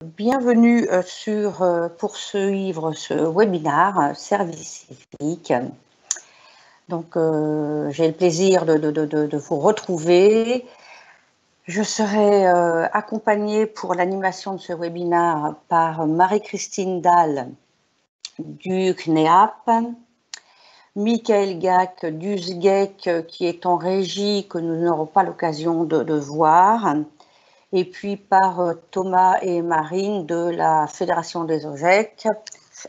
Bienvenue pour suivre ce webinaire Service civique. Donc, j'ai le plaisir de vous retrouver. Je serai accompagnée pour l'animation de ce webinaire par Marie-Christine Dahl du CNEAP, Michael Gac du SGEC qui est en régie, que nous n'aurons pas l'occasion de voir, et puis par Thomas et Marine de la Fédération des OGEC,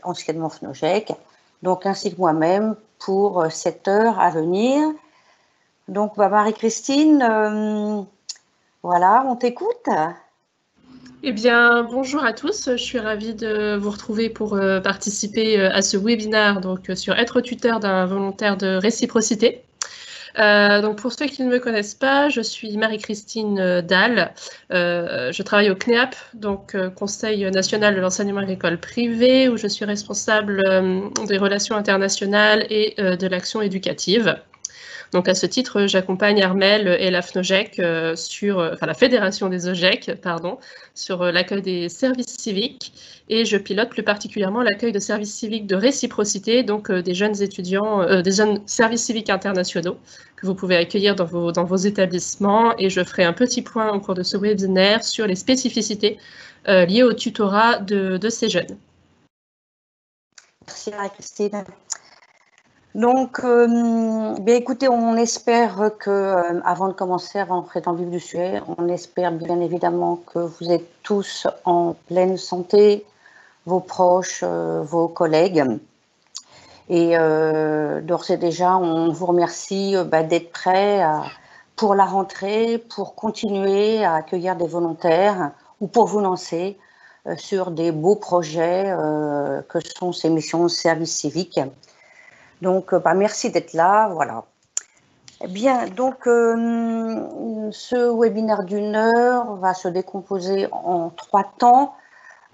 anciennement FNOGEC, donc ainsi que moi-même pour cette heure à venir. Donc Marie-Christine, voilà, on t'écoute. Eh bien, bonjour à tous, je suis ravie de vous retrouver pour participer à ce webinaire donc, sur être tuteur d'un volontaire de réciprocité. Donc pour ceux qui ne me connaissent pas, je suis Marie-Christine Dahl. Je travaille au CNEAP, donc Conseil national de l'enseignement agricole privé, où je suis responsable des relations internationales et de l'action éducative. Donc à ce titre, j'accompagne Armel et la FNOGEC la Fédération des OGEC, pardon, sur l'accueil des services civiques, et je pilote plus particulièrement l'accueil de services civiques de réciprocité, donc des jeunes étudiants, des jeunes services civiques internationaux que vous pouvez accueillir dans vos établissements, et je ferai un petit point au cours de ce webinaire sur les spécificités liées au tutorat de ces jeunes. Merci Marie-Christine. Donc, écoutez, on espère que, avant de commencer, avant d'entrer dans le vif du sujet, on espère bien évidemment que vous êtes tous en pleine santé, vos proches, vos collègues. Et d'ores et déjà, on vous remercie d'être prêts pour la rentrée, pour continuer à accueillir des volontaires ou pour vous lancer sur des beaux projets que sont ces missions de service civique. Donc, merci d'être là, voilà. Bien, donc, ce webinaire d'une heure va se décomposer en 3 temps.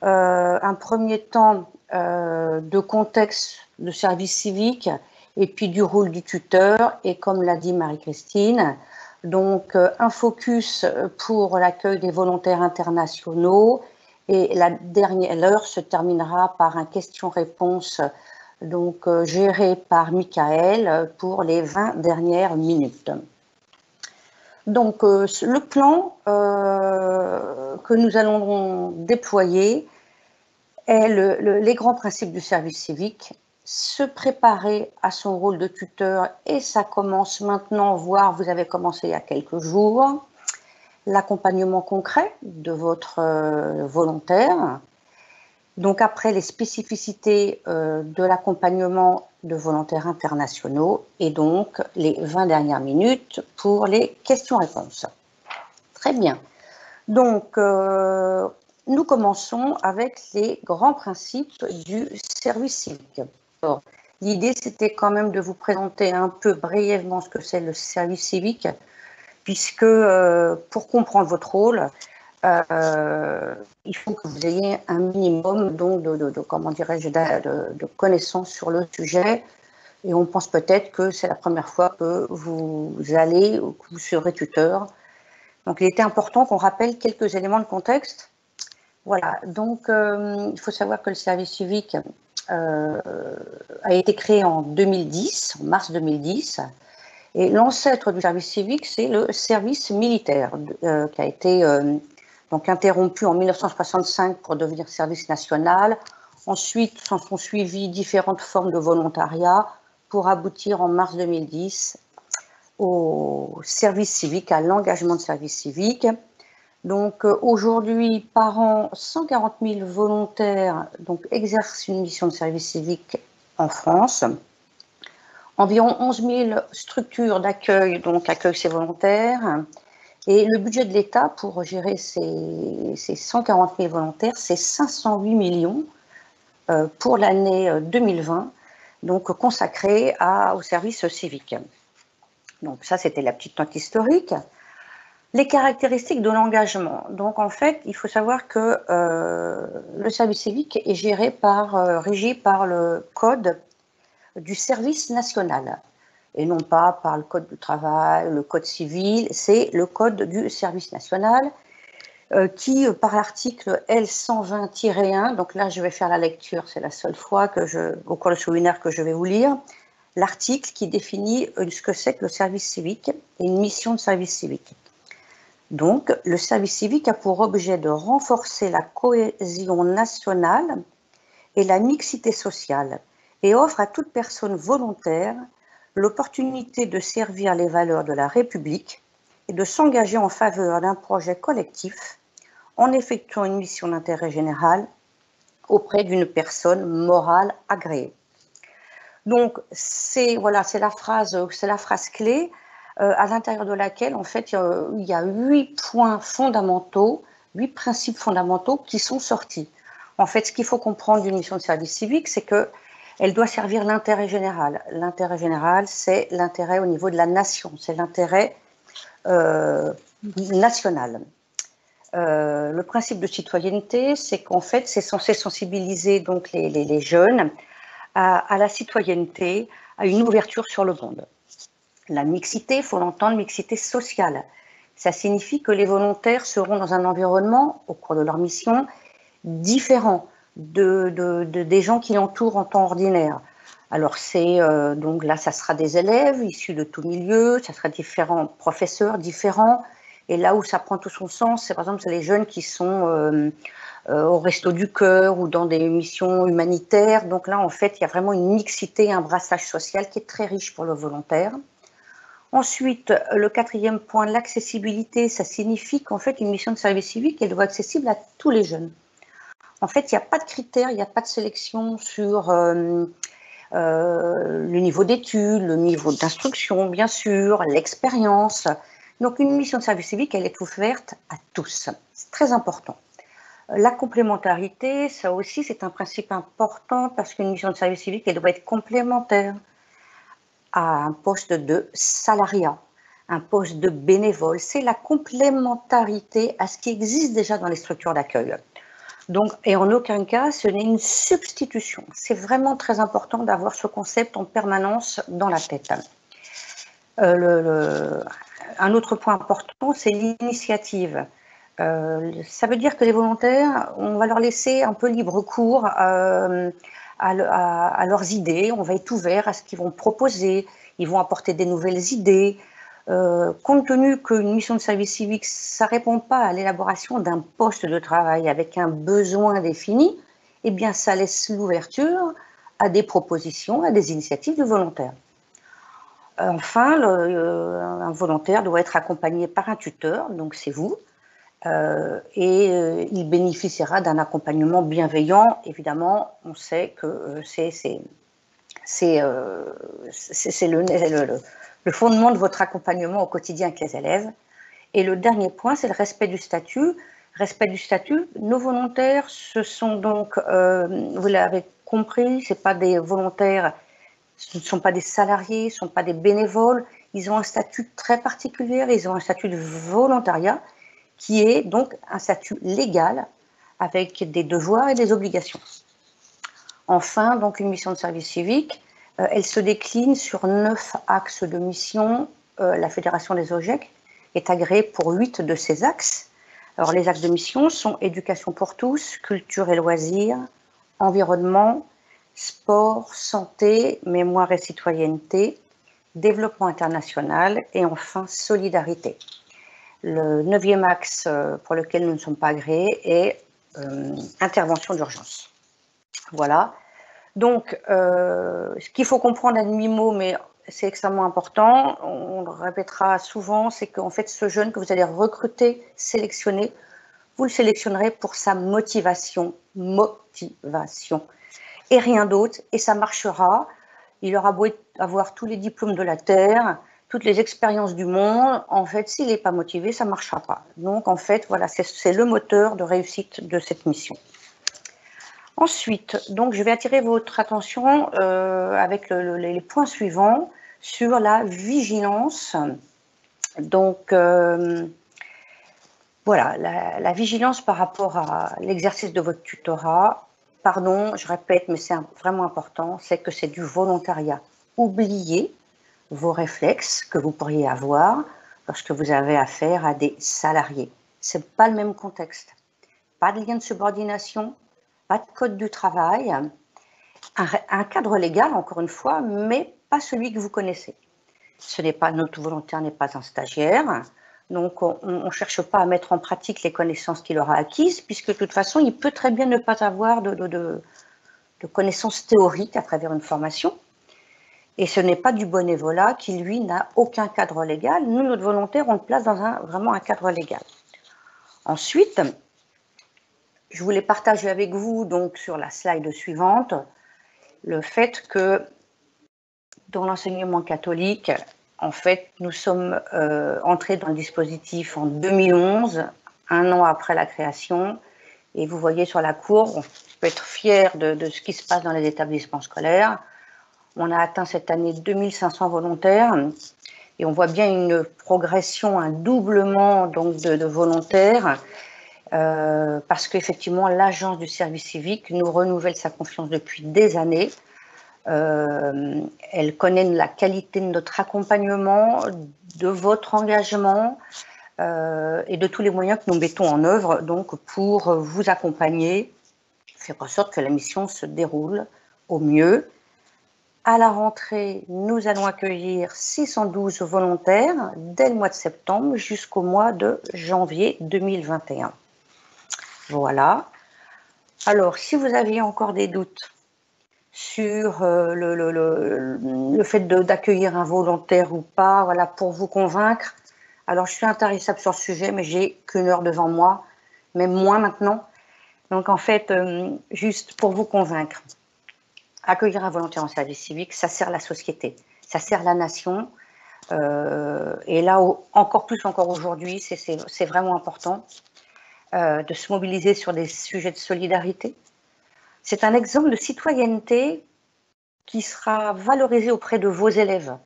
Un premier temps de contexte de service civique et puis du rôle du tuteur, et comme l'a dit Marie-Christine, donc un focus pour l'accueil des volontaires internationaux, et l'heure se terminera par un question-réponse donc géré par Michael pour les 20 dernières minutes. Donc, le plan que nous allons déployer est les grands principes du service civique, se préparer à son rôle de tuteur, et ça commence maintenant, voire vous avez commencé il y a quelques jours, l'accompagnement concret de votre volontaire. Donc après, les spécificités de l'accompagnement de volontaires internationaux, et donc les 20 dernières minutes pour les questions-réponses. Très bien. Donc, nous commençons avec les grands principes du service civique. L'idée, c'était quand même de vous présenter un peu brièvement ce que c'est le service civique, puisque pour comprendre votre rôle, il faut que vous ayez un minimum donc de connaissances sur le sujet, et on pense peut-être que c'est la première fois que vous allez ou que vous serez tuteur. Donc il était important qu'on rappelle quelques éléments de contexte. Voilà, donc il faut savoir que le service civique a été créé en 2010, en mars 2010, et l'ancêtre du service civique, c'est le service militaire qui a été donc interrompu en 1965 pour devenir service national. Ensuite, s'en sont suivies différentes formes de volontariat pour aboutir en mars 2010 au service civique, à l'engagement de service civique. Donc aujourd'hui, par an, 140 000 volontaires donc, exercent une mission de service civique en France. Environ 11 000 structures d'accueil donc accueillent ces volontaires. Et le budget de l'État pour gérer ces 140 000 volontaires, c'est 508 millions pour l'année 2020, donc consacré au service civique. Donc ça, c'était la petite note historique. Les caractéristiques de l'engagement. Donc en fait, il faut savoir que le service civique est régi par le code du service national, et non pas par le code du travail, le code civil, c'est le code du service national. qui, par l'article L120-1, donc là je vais faire la lecture, c'est la seule fois au cours de ce webinaire que je vais vous lire, l'article qui définit ce que c'est que le service civique et une mission de service civique. Donc, le service civique a pour objet de renforcer la cohésion nationale et la mixité sociale et offre à toute personne volontaire l'opportunité de servir les valeurs de la République et de s'engager en faveur d'un projet collectif en effectuant une mission d'intérêt général auprès d'une personne morale agréée. Donc, c'est la phrase clé à l'intérieur de laquelle, en fait, il y a 8 points fondamentaux, 8 principes fondamentaux qui sont sortis. En fait, ce qu'il faut comprendre d'une mission de service civique, c'est qu'elle doit servir l'intérêt général. L'intérêt général, c'est l'intérêt au niveau de la nation, c'est l'intérêt national. Le principe de citoyenneté, c'est qu'en fait, c'est censé sensibiliser donc les jeunes à la citoyenneté, à une ouverture sur le monde. La mixité, il faut l'entendre, mixité sociale. Ça signifie que les volontaires seront dans un environnement, au cours de leur mission, différent des gens qui l'entourent en temps ordinaire. Alors donc là, ça sera des élèves issus de tout milieu, ça sera différents professeurs différents. Et là où ça prend tout son sens, c'est par exemple les jeunes qui sont au Resto du Cœur ou dans des missions humanitaires. Donc là, en fait, il y a vraiment une mixité, un brassage social qui est très riche pour le volontaire. Ensuite, le 4e point, l'accessibilité, ça signifie qu'en fait, une mission de service civique, elle doit être accessible à tous les jeunes. En fait, il n'y a pas de critères, il n'y a pas de sélection sur le niveau d'études, le niveau d'instruction, bien sûr, l'expérience. Donc, une mission de service civique, elle est ouverte à tous. C'est très important. La complémentarité, ça aussi, c'est un principe important parce qu'une mission de service civique, elle doit être complémentaire à un poste de salariat, un poste de bénévole. C'est la complémentarité à ce qui existe déjà dans les structures d'accueil. Donc, et en aucun cas, ce n'est une substitution. C'est vraiment très important d'avoir ce concept en permanence dans la tête. Un autre point important, c'est l'initiative. Ça veut dire que les volontaires, on va leur laisser un peu libre cours à leurs idées, on va être ouvert à ce qu'ils vont proposer, ils vont apporter des nouvelles idées. Compte tenu qu'une mission de service civique, ça ne répond pas à l'élaboration d'un poste de travail avec un besoin défini, eh bien ça laisse l'ouverture à des propositions, à des initiatives de volontaires. Enfin, un volontaire doit être accompagné par un tuteur, donc c'est vous, et il bénéficiera d'un accompagnement bienveillant. Évidemment, on sait que c'est le fondement de votre accompagnement au quotidien avec les élèves. Et le dernier point, c'est le respect du statut. Respect du statut, nos volontaires, ce sont donc, vous l'avez compris, ce pas des volontaires, ce ne sont pas des salariés, ce ne sont pas des bénévoles, ils ont un statut très particulier, ils ont un statut de volontariat, qui est donc un statut légal avec des devoirs et des obligations. Enfin, donc une mission de service civique, elle se décline sur 9 axes de mission. La Fédération des OGEC est agréée pour 8 de ces axes. Alors les axes de mission sont éducation pour tous, culture et loisirs, environnement, sport, santé, mémoire et citoyenneté, développement international et enfin solidarité. Le 9e axe pour lequel nous ne sommes pas agréés est intervention d'urgence. Voilà. Donc, ce qu'il faut comprendre à demi-mot, mais c'est extrêmement important, on le répétera souvent, c'est qu'en fait, ce jeune que vous allez recruter, sélectionner, vous le sélectionnerez pour sa motivation, et rien d'autre, et ça marchera. Il aura beau avoir tous les diplômes de la Terre, toutes les expériences du monde, en fait, s'il n'est pas motivé, ça ne marchera pas. Donc, en fait, voilà, c'est le moteur de réussite de cette mission. Ensuite, donc, je vais attirer votre attention avec les points suivants sur la vigilance. Donc, voilà, la vigilance par rapport à l'exercice de votre tutorat. Pardon, je répète, mais c'est vraiment important, c'est que c'est du volontariat. Oubliez vos réflexes que vous pourriez avoir lorsque vous avez affaire à des salariés. c'est pas le même contexte. Pas de lien de subordination, pas de code du travail, un cadre légal, encore une fois, mais pas celui que vous connaissez. Notre volontaire n'est pas un stagiaire, donc on ne cherche pas à mettre en pratique les connaissances qu'il aura acquises, puisque de toute façon, il peut très bien ne pas avoir de connaissances théoriques à travers une formation. Et ce n'est pas du bénévolat qui, lui, n'a aucun cadre légal. Nous, notre volontaire, on le place dans vraiment un cadre légal. Ensuite, je voulais partager avec vous, donc sur la slide suivante, le fait que dans l'enseignement catholique, en fait, nous sommes entrés dans le dispositif en 2011, un an après la création. Et vous voyez sur la courbe, on peut être fier de ce qui se passe dans les établissements scolaires. On a atteint cette année 2500 volontaires et on voit bien une progression, un doublement donc de volontaires parce qu'effectivement l'agence du service civique nous renouvelle sa confiance depuis des années. Elle connaît la qualité de notre accompagnement, de votre engagement et de tous les moyens que nous mettons en œuvre donc pour vous accompagner, faire en sorte que la mission se déroule au mieux. À la rentrée, nous allons accueillir 612 volontaires dès le mois de septembre jusqu'au mois de janvier 2021. Voilà. Alors, si vous aviez encore des doutes sur le fait d'accueillir un volontaire ou pas, voilà, pour vous convaincre, alors je suis intarissable sur le sujet, mais j'ai qu'une heure devant moi, même moins maintenant. Donc en fait, juste pour vous convaincre, accueillir un volontaire en service civique, ça sert la société, ça sert la nation. Et là, encore plus encore aujourd'hui, c'est vraiment important de se mobiliser sur des sujets de solidarité. C'est un exemple de citoyenneté qui sera valorisé auprès de vos élèves.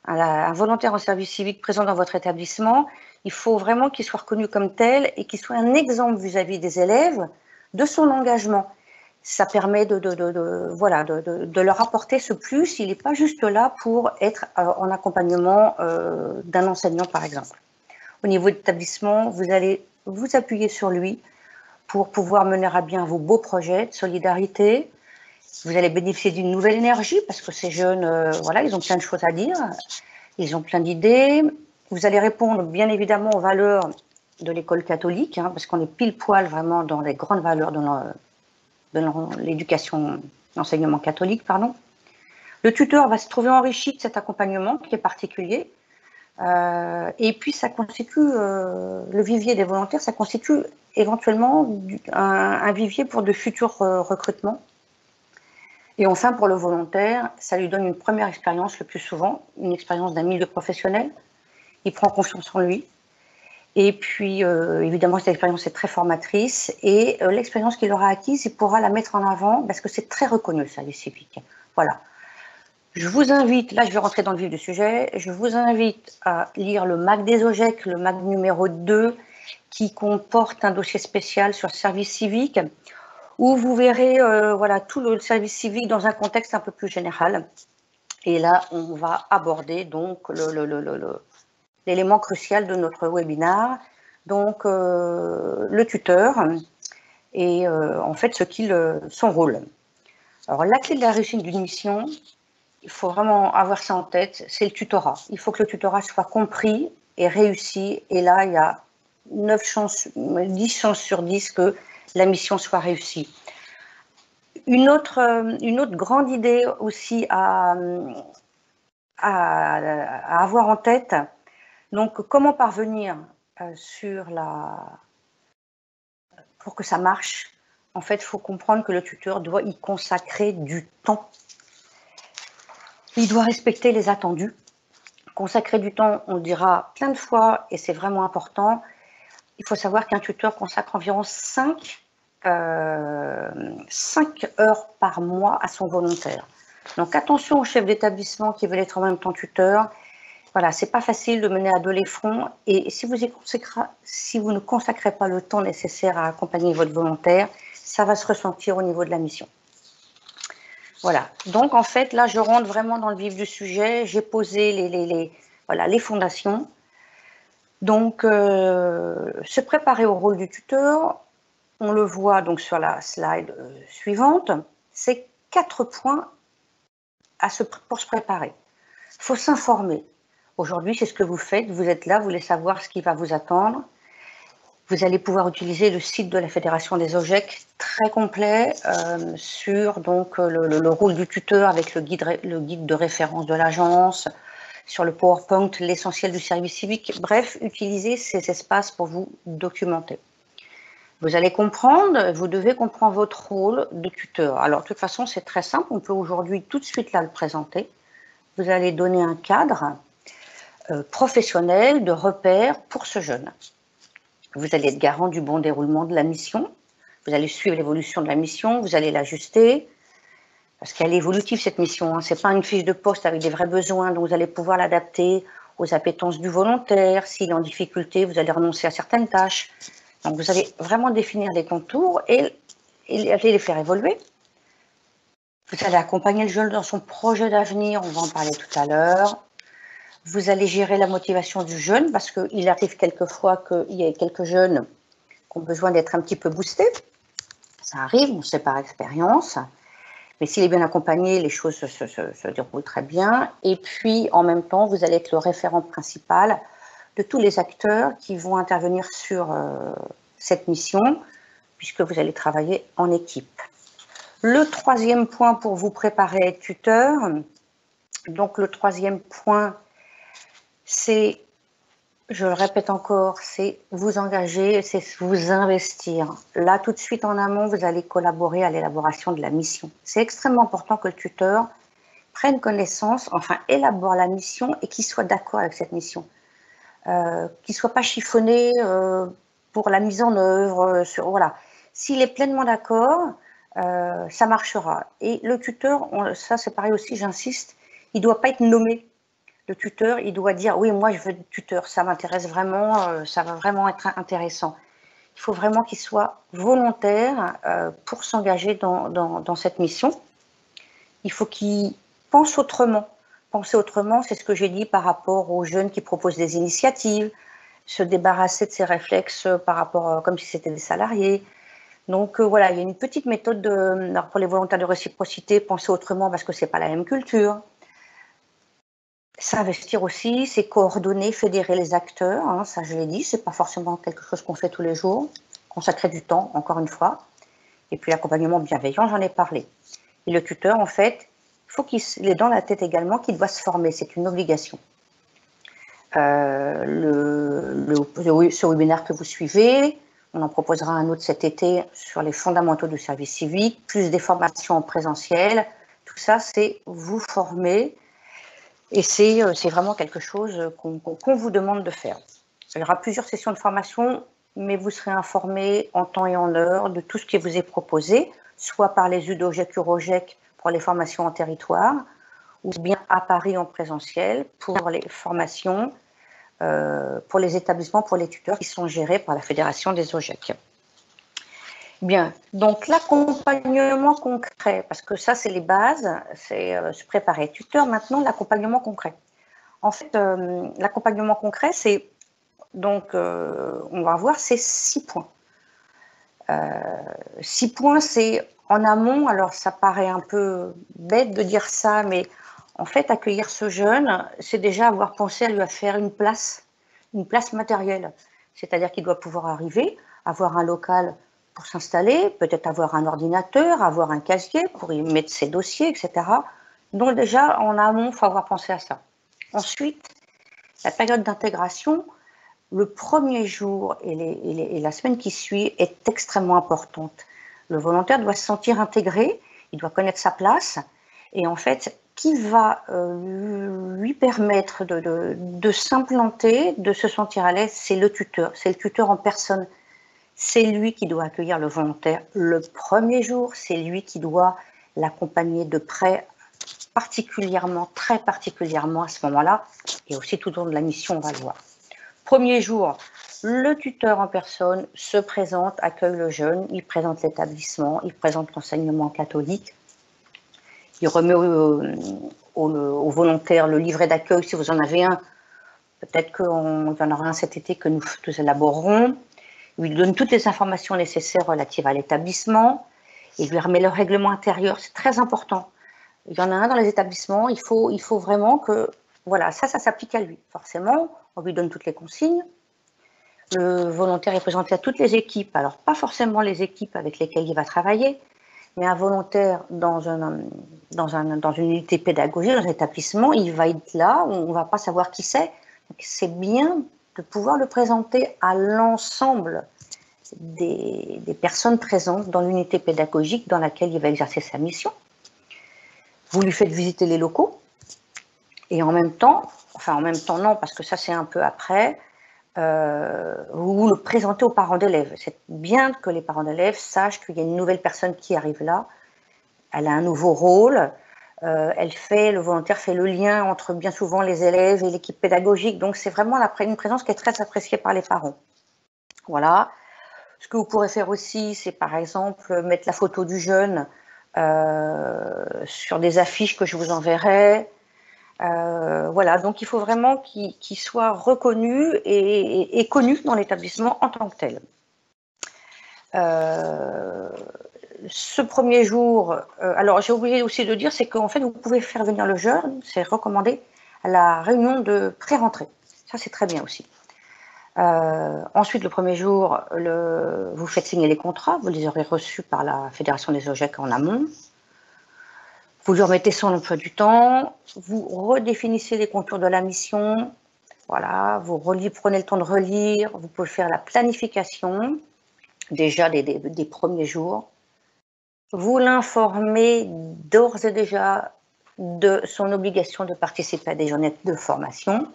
Un volontaire en service civique présent dans votre établissement, il faut vraiment qu'il soit reconnu comme tel et qu'il soit un exemple vis-à-vis des élèves de son engagement. Ça permet de leur apporter ce plus. Il n'est pas juste là pour être en accompagnement d'un enseignant, par exemple. Au niveau de l'établissement, vous allez vous appuyer sur lui pour pouvoir mener à bien vos beaux projets de solidarité. Vous allez bénéficier d'une nouvelle énergie parce que ces jeunes, voilà, ils ont plein de choses à dire, ils ont plein d'idées. Vous allez répondre bien évidemment aux valeurs de l'école catholique, hein, parce qu'on est pile poil vraiment dans les grandes valeurs de l'éducation, l'enseignement catholique, pardon. Le tuteur va se trouver enrichi de cet accompagnement qui est particulier. Et puis ça constitue, le vivier des volontaires, ça constitue éventuellement un vivier pour de futurs recrutements. Et enfin, pour le volontaire, ça lui donne une première expérience le plus souvent, une expérience d'un milieu professionnel. Il prend confiance en lui. Et puis, évidemment, cette expérience est très formatrice. Et l'expérience qu'il aura acquise, il pourra la mettre en avant parce que c'est très reconnu, le service civique. Voilà. Je vous invite, là je vais rentrer dans le vif du sujet, je vous invite à lire le MAC des OGEC, le MAC numéro 2, qui comporte un dossier spécial sur le service civique, où vous verrez voilà, tout le service civique dans un contexte un peu plus général. Et là, on va aborder donc l'élément crucial de notre webinaire, donc le tuteur et en fait son rôle. Alors la clé de la réussite d'une mission, il faut vraiment avoir ça en tête, c'est le tutorat. Il faut que le tutorat soit compris et réussi. Et là, il y a 10 chances sur 10 que la mission soit réussie. Une autre grande idée aussi à avoir en tête, donc comment parvenir pour que ça marche. En fait, il faut comprendre que le tuteur doit y consacrer du temps. Il doit respecter les attendus. Consacrer du temps, on le dira plein de fois, et c'est vraiment important. Il faut savoir qu'un tuteur consacre environ 5 heures par mois à son volontaire. Donc attention aux chefs d'établissement qui veulent être en même temps tuteur. Voilà, c'est pas facile de mener à deux les fronts. Et si vous ne consacrez pas le temps nécessaire à accompagner votre volontaire, ça va se ressentir au niveau de la mission. Voilà, donc en fait, là, je rentre vraiment dans le vif du sujet. J'ai posé les fondations. Donc, se préparer au rôle du tuteur, on le voit donc sur la slide suivante, c'est 4 points pour se préparer. Il faut s'informer. Aujourd'hui, c'est ce que vous faites, vous êtes là, vous voulez savoir ce qui va vous attendre. Vous allez pouvoir utiliser le site de la Fédération des OGEC, très complet, sur donc, le rôle du tuteur avec le guide de référence de l'agence, sur le PowerPoint, l'essentiel du service civique. Bref, utilisez ces espaces pour vous documenter. Vous allez comprendre, vous devez comprendre votre rôle de tuteur. Alors, de toute façon, c'est très simple, on peut aujourd'hui tout de suite là le présenter. Vous allez donner un cadre professionnel de repère pour ce jeune. Vous allez être garant du bon déroulement de la mission. Vous allez suivre l'évolution de la mission, vous allez l'ajuster, parce qu'elle est évolutive cette mission. Hein. Ce n'est pas une fiche de poste avec des vrais besoins, donc vous allez pouvoir l'adapter aux appétences du volontaire. S'il est en difficulté, vous allez renoncer à certaines tâches. Donc vous allez vraiment définir les contours et les faire évoluer. Vous allez accompagner le jeune dans son projet d'avenir, on va en parler tout à l'heure. Vous allez gérer la motivation du jeune, parce qu'il arrive quelquefois qu'il y ait quelques jeunes qui ont besoin d'être un petit peu boostés. Ça arrive, on sait par expérience. Mais s'il est bien accompagné, les choses se déroulent très bien. Et puis, en même temps, vous allez être le référent principal de tous les acteurs qui vont intervenir sur cette mission, puisque vous allez travailler en équipe. Le troisième point pour vous préparer à être tuteur, donc le troisième point, c'est, je le répète encore, c'est vous engager, c'est vous investir. Là, tout de suite en amont, vous allez collaborer à l'élaboration de la mission. C'est extrêmement important que le tuteur prenne connaissance, enfin élabore la mission et qu'il soit d'accord avec cette mission. Qu'il ne soit pas chiffonné pour la mise en œuvre. Voilà. S'il est pleinement d'accord, ça marchera. Et le tuteur, ça c'est pareil aussi, j'insiste, il ne doit pas être nommé. Le tuteur, il doit dire, oui, moi je veux être tuteur, ça m'intéresse vraiment, ça va vraiment être intéressant. Il faut vraiment qu'il soit volontaire pour s'engager dans cette mission. Il faut qu'il pense autrement. Penser autrement, c'est ce que j'ai dit par rapport aux jeunes qui proposent des initiatives, se débarrasser de ces réflexes par rapport, comme si c'était des salariés. Donc voilà, il y a une petite méthode pour les volontaires de réciprocité, penser autrement parce que ce n'est pas la même culture. S'investir aussi, c'est coordonner, fédérer les acteurs, hein, ça je l'ai dit, c'est pas forcément quelque chose qu'on fait tous les jours, consacrer du temps, encore une fois. Et puis l'accompagnement bienveillant, j'en ai parlé. Et le tuteur, en fait, il faut qu'il ait dans la tête également qu'il doit se former, c'est une obligation. Ce webinaire que vous suivez, on en proposera un autre cet été sur les fondamentaux du service civique, plus des formations en présentiel. Tout ça, c'est vous former et c'est vraiment quelque chose qu'on vous demande de faire. Il y aura plusieurs sessions de formation, mais vous serez informé en temps et en heure de tout ce qui vous est proposé, soit par les UDOGEC, UROGEC pour les formations en territoire, ou bien à Paris en présentiel pour les formations pour les établissements, pour les tuteurs qui sont gérés par la Fédération des OGEC. Bien, donc l'accompagnement concret, parce que ça c'est les bases, c'est se préparer tuteur. Maintenant, l'accompagnement concret. En fait, l'accompagnement concret, c'est donc, on va voir, c'est 6 points. 6 points, c'est en amont, alors ça paraît un peu bête de dire ça, mais en fait, accueillir ce jeune, c'est déjà avoir pensé à lui faire une place matérielle. C'est-à-dire qu'il doit pouvoir arriver, avoir un local pour s'installer, peut-être avoir un ordinateur, avoir un casier pour y mettre ses dossiers, etc. Donc déjà, en amont, il faut avoir pensé à ça. Ensuite, la période d'intégration, le premier jour et la semaine qui suit est extrêmement importante. Le volontaire doit se sentir intégré, il doit connaître sa place, et en fait, qui va lui permettre de s'implanter, de se sentir à l'aise, c'est le tuteur en personne. C'est lui qui doit accueillir le volontaire le premier jour, c'est lui qui doit l'accompagner de près, particulièrement, très particulièrement à ce moment-là, et aussi tout au long de la mission, on va le voir. Premier jour, le tuteur en personne se présente, accueille le jeune, il présente l'établissement, il présente l'enseignement catholique, il remet au volontaire le livret d'accueil si vous en avez un, Peut-être qu'il y en aura un cet été que nous élaborerons. Il lui donne toutes les informations nécessaires relatives à l'établissement. Il lui remet le règlement intérieur, c'est très important. Il y en a un dans les établissements, il faut vraiment que, voilà, ça s'applique à lui. Forcément, on lui donne toutes les consignes. Le volontaire est présenté à toutes les équipes, alors pas forcément les équipes avec lesquelles il va travailler, mais un volontaire dans une unité pédagogique, dans un établissement, il va être là, on ne va pas savoir qui c'est. C'est bien de pouvoir le présenter à l'ensemble des personnes présentes dans l'unité pédagogique dans laquelle il va exercer sa mission. Vous lui faites visiter les locaux et en même temps non, parce que ça c'est un peu après, vous le présentez aux parents d'élèves. C'est bien que les parents d'élèves sachent qu'il y a une nouvelle personne qui arrive là, elle a un nouveau rôle, le volontaire fait le lien entre bien souvent les élèves et l'équipe pédagogique, donc c'est vraiment une présence qui est très appréciée par les parents. Voilà. Ce que vous pourrez faire aussi, c'est par exemple mettre la photo du jeune sur des affiches que je vous enverrai. Voilà, donc il faut vraiment qu'il soit reconnu et connu dans l'établissement en tant que tel. Ce premier jour, alors j'ai oublié aussi de dire, c'est qu'en fait vous pouvez faire venir le jeune, c'est recommandé, à la réunion de pré-rentrée. Ça c'est très bien aussi. Ensuite, le premier jour, vous faites signer les contrats, vous les aurez reçus par la Fédération des OGEC en amont. Vous lui remettez son emploi du temps, vous redéfinissez les contours de la mission, voilà, vous prenez le temps de relire, vous pouvez faire la planification, déjà des premiers jours. Vous l'informez d'ores et déjà de son obligation de participer à des journées de formation.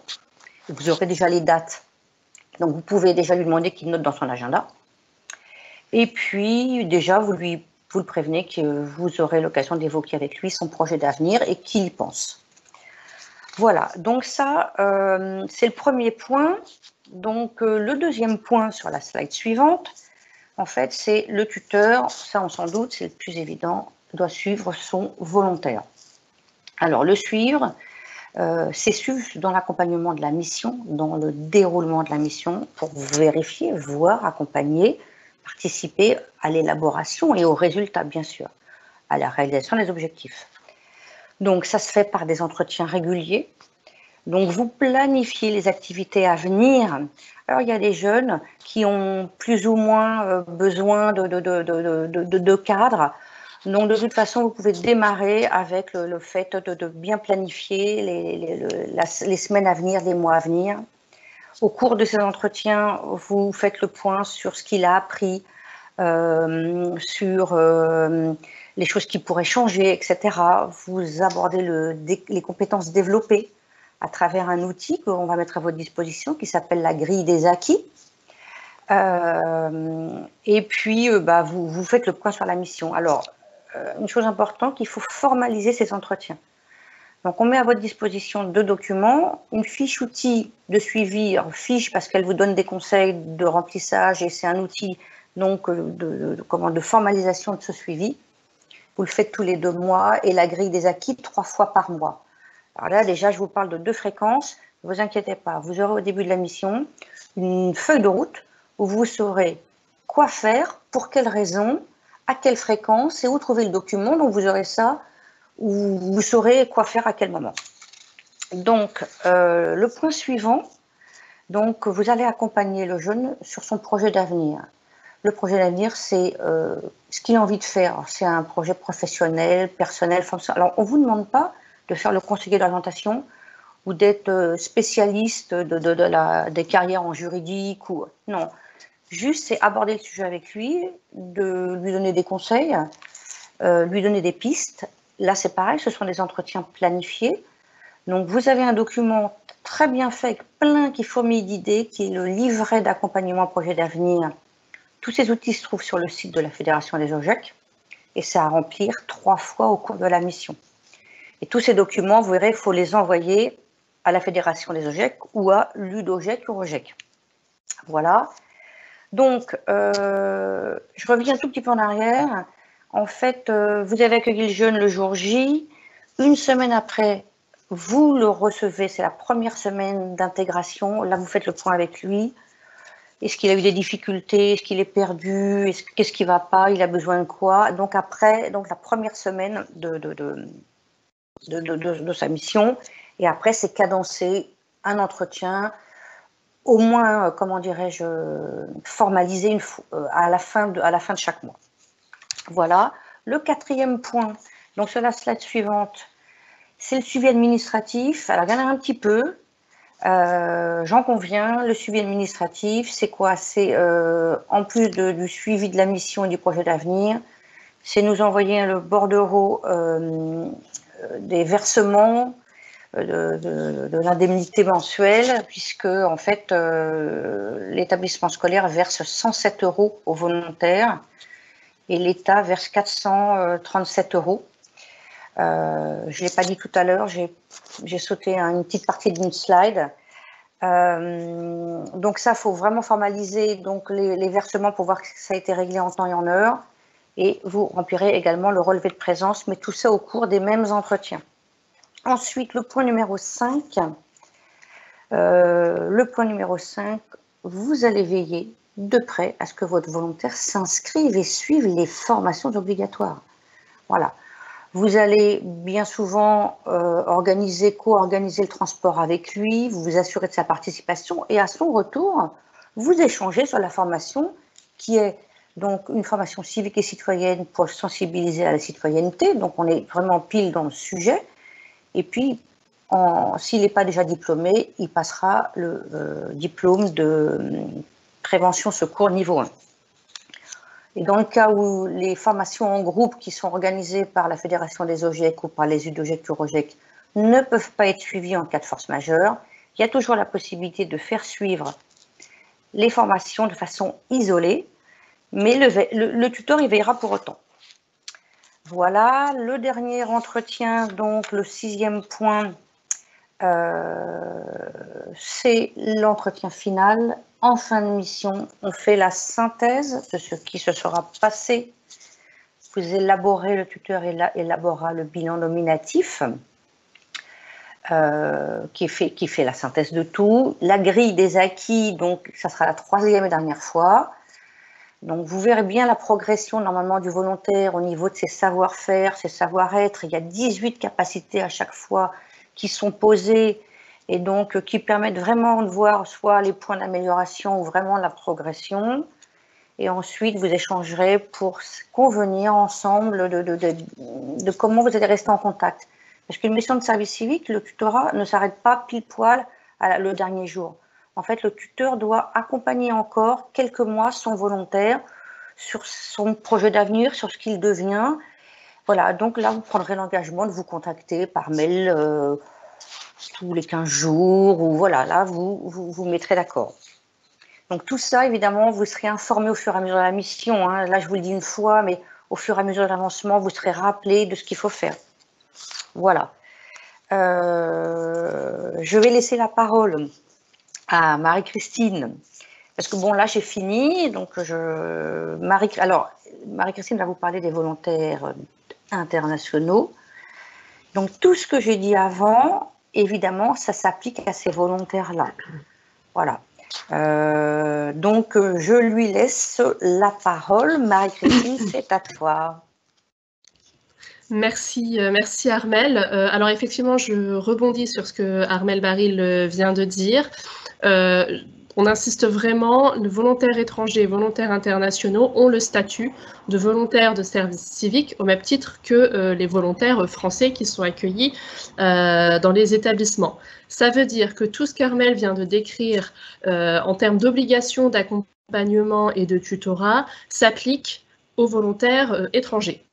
Vous aurez déjà les dates. Donc, vous pouvez déjà lui demander qu'il note dans son agenda. Et puis, déjà, vous le prévenez que vous aurez l'occasion d'évoquer avec lui son projet d'avenir et qu'il y pense. Voilà, donc ça, c'est le premier point. Donc, le deuxième point sur la slide suivante, en fait, c'est le tuteur, ça on s'en doute, c'est le plus évident, doit suivre son volontaire. Alors, le suivre, c'est suivre dans l'accompagnement de la mission, dans le déroulement de la mission, pour vérifier, voir, accompagner, participer à l'élaboration et aux résultats, bien sûr, à la réalisation des objectifs. Donc, ça se fait par des entretiens réguliers. Donc, vous planifiez les activités à venir. Alors, il y a des jeunes qui ont plus ou moins besoin de cadres. Donc, de toute façon, vous pouvez démarrer avec le fait de bien planifier les semaines à venir, les mois à venir. Au cours de ces entretiens, vous faites le point sur ce qu'il a appris, sur les choses qui pourraient changer, etc. Vous abordez les compétences développées à travers un outil qu'on va mettre à votre disposition qui s'appelle la grille des acquis. Et puis, vous faites le point sur la mission. Alors, une chose importante, il faut formaliser ces entretiens. Donc, on met à votre disposition 2 documents, une fiche outil de suivi, fiche parce qu'elle vous donne des conseils de remplissage et c'est un outil donc de formalisation de ce suivi. Vous le faites tous les 2 mois et la grille des acquis 3 fois par mois. Alors là, déjà, je vous parle de 2 fréquences. Ne vous inquiétez pas, vous aurez au début de la mission une feuille de route où vous saurez quoi faire, pour quelles raisons, à quelle fréquence et où trouver le document. Donc, vous aurez ça, où vous saurez quoi faire à quel moment. Donc, le point suivant, donc, vous allez accompagner le jeune sur son projet d'avenir. Le projet d'avenir, c'est ce qu'il a envie de faire. C'est un projet professionnel, personnel, fonctionnel. Alors, on ne vous demande pas de faire le conseiller d'orientation ou d'être spécialiste des carrières en juridique. Non, juste, c'est aborder le sujet avec lui, de lui donner des conseils, lui donner des pistes. Là, c'est pareil, ce sont des entretiens planifiés. Donc, vous avez un document très bien fait, avec plein qui fourmille d'idées, qui est le livret d'accompagnement projet d'avenir. Tous ces outils se trouvent sur le site de la Fédération des OGEC et c'est à remplir 3 fois au cours de la mission. Et tous ces documents, vous verrez, il faut les envoyer à la Fédération des OGEC ou à l'UDOGEC ou OGEC. Voilà. Donc, je reviens un tout petit peu en arrière. En fait, vous avez accueilli le jeune le jour J. Une semaine après, vous le recevez, c'est la première semaine d'intégration. Là, vous faites le point avec lui. Est-ce qu'il a eu des difficultés? Est-ce qu'il est perdu? Qu'est-ce qui ne va pas? Il a besoin de quoi? Donc après, la première semaine de sa mission. Et après, c'est cadencer un entretien, au moins, comment dirais-je, formalisé à la fin de chaque mois. Voilà. Le quatrième point, donc sur la slide suivante, c'est le suivi administratif. Alors, il y en a un petit peu. J'en conviens, le suivi administratif, c'est quoi? C'est en plus du suivi de la mission et du projet d'avenir, c'est nous envoyer le bordereau des versements de l'indemnité mensuelle, puisque en fait l'établissement scolaire verse 107 € aux volontaires et l'État verse 437 €. Je ne l'ai pas dit tout à l'heure, j'ai sauté une petite partie d'une slide. Donc ça, il faut vraiment formaliser donc les versements pour voir que ça a été réglé en temps et en heure. Et vous remplirez également le relevé de présence, mais tout ça au cours des mêmes entretiens. Ensuite, le point numéro 5. Vous allez veiller de près à ce que votre volontaire s'inscrive et suive les formations obligatoires. Voilà. Vous allez bien souvent co-organiser le transport avec lui, vous vous assurez de sa participation et à son retour, vous échangez sur la formation qui est donc une formation civique et citoyenne pour sensibiliser à la citoyenneté. Donc on est vraiment pile dans le sujet. Et puis, s'il n'est pas déjà diplômé, il passera le diplôme de prévention secours niveau 1. Et dans le cas où les formations en groupe qui sont organisées par la Fédération des OGEC ou par les UDOGEC ne peuvent pas être suivies en cas de force majeure, il y a toujours la possibilité de faire suivre les formations de façon isolée, mais le tuteur y veillera pour autant. Voilà, le dernier entretien, donc le 6e point, c'est l'entretien final. En fin de mission, on fait la synthèse de ce qui se sera passé. Vous élaborez, le tuteur élaborera le bilan nominatif qui fait la synthèse de tout. La grille des acquis, donc ça sera la 3e et dernière fois. Donc vous verrez bien la progression normalement du volontaire au niveau de ses savoir-faire, ses savoir-être. Il y a 18 capacités à chaque fois qui sont posées et donc qui permettent vraiment de voir soit les points d'amélioration ou vraiment la progression. Et ensuite, vous échangerez pour convenir ensemble de comment vous allez rester en contact. Parce qu'une mission de service civique, le tutorat ne s'arrête pas pile poil le dernier jour. En fait, le tuteur doit accompagner encore quelques mois son volontaire sur son projet d'avenir, sur ce qu'il devient. Voilà, donc là, vous prendrez l'engagement de vous contacter par mail tous les 15 jours, ou voilà, là, vous mettrez d'accord. Donc tout ça, évidemment, vous serez informé au fur et à mesure de la mission. Hein. Là, je vous le dis une fois, mais au fur et à mesure de l'avancement, vous serez rappelé de ce qu'il faut faire. Voilà. Je vais laisser la parole à Marie-Christine, parce que bon, là, j'ai fini. Donc, Marie-Christine va vous parler des volontaires internationaux. Donc, tout ce que j'ai dit avant, évidemment, ça s'applique à ces volontaires-là. Voilà. Donc, je lui laisse la parole. Marie-Christine, c'est à toi. Merci Armelle. Alors effectivement, je rebondis sur ce que Armelle Baril vient de dire. On insiste vraiment, les volontaires étrangers et volontaires internationaux ont le statut de volontaires de service civique au même titre que les volontaires français qui sont accueillis dans les établissements. Ça veut dire que tout ce qu'Armelle vient de décrire en termes d'obligation d'accompagnement et de tutorat s'applique aux volontaires étrangers,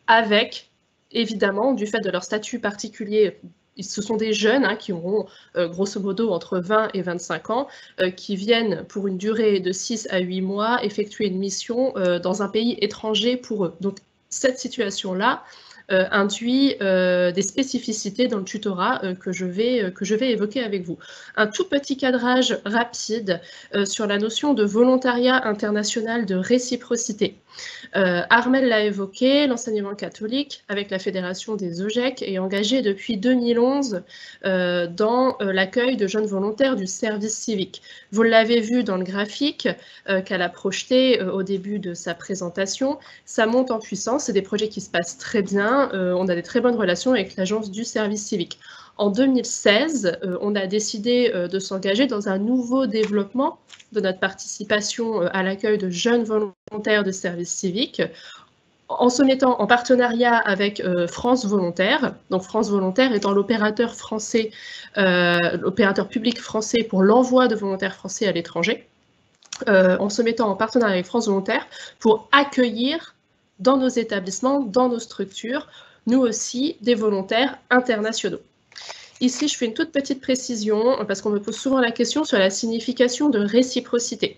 avec évidemment, du fait de leur statut particulier, ce sont des jeunes qui auront grosso modo entre 20 et 25 ans, qui viennent pour une durée de 6 à 8 mois effectuer une mission dans un pays étranger pour eux. Donc cette situation-là induit des spécificités dans le tutorat que je vais évoquer avec vous. Un tout petit cadrage rapide sur la notion de volontariat international de réciprocité. Armelle l'a évoqué, l'enseignement catholique, avec la Fédération des OGEC, est engagé depuis 2011 dans l'accueil de jeunes volontaires du service civique. Vous l'avez vu dans le graphique qu'elle a projeté au début de sa présentation. Ça monte en puissance, c'est des projets qui se passent très bien. On a des très bonnes relations avec l'Agence du service civique. En 2016, on a décidé de s'engager dans un nouveau développement de notre participation à l'accueil de jeunes volontaires de service civique, en se mettant en partenariat avec France Volontaire. Donc France Volontaire étant l'opérateur français, l'opérateur public français pour l'envoi de volontaires français à l'étranger, en se mettant en partenariat avec France Volontaire pour accueillir dans nos établissements, dans nos structures, nous aussi, des volontaires internationaux. Ici, je fais une toute petite précision, parce qu'on me pose souvent la question sur la signification de réciprocité.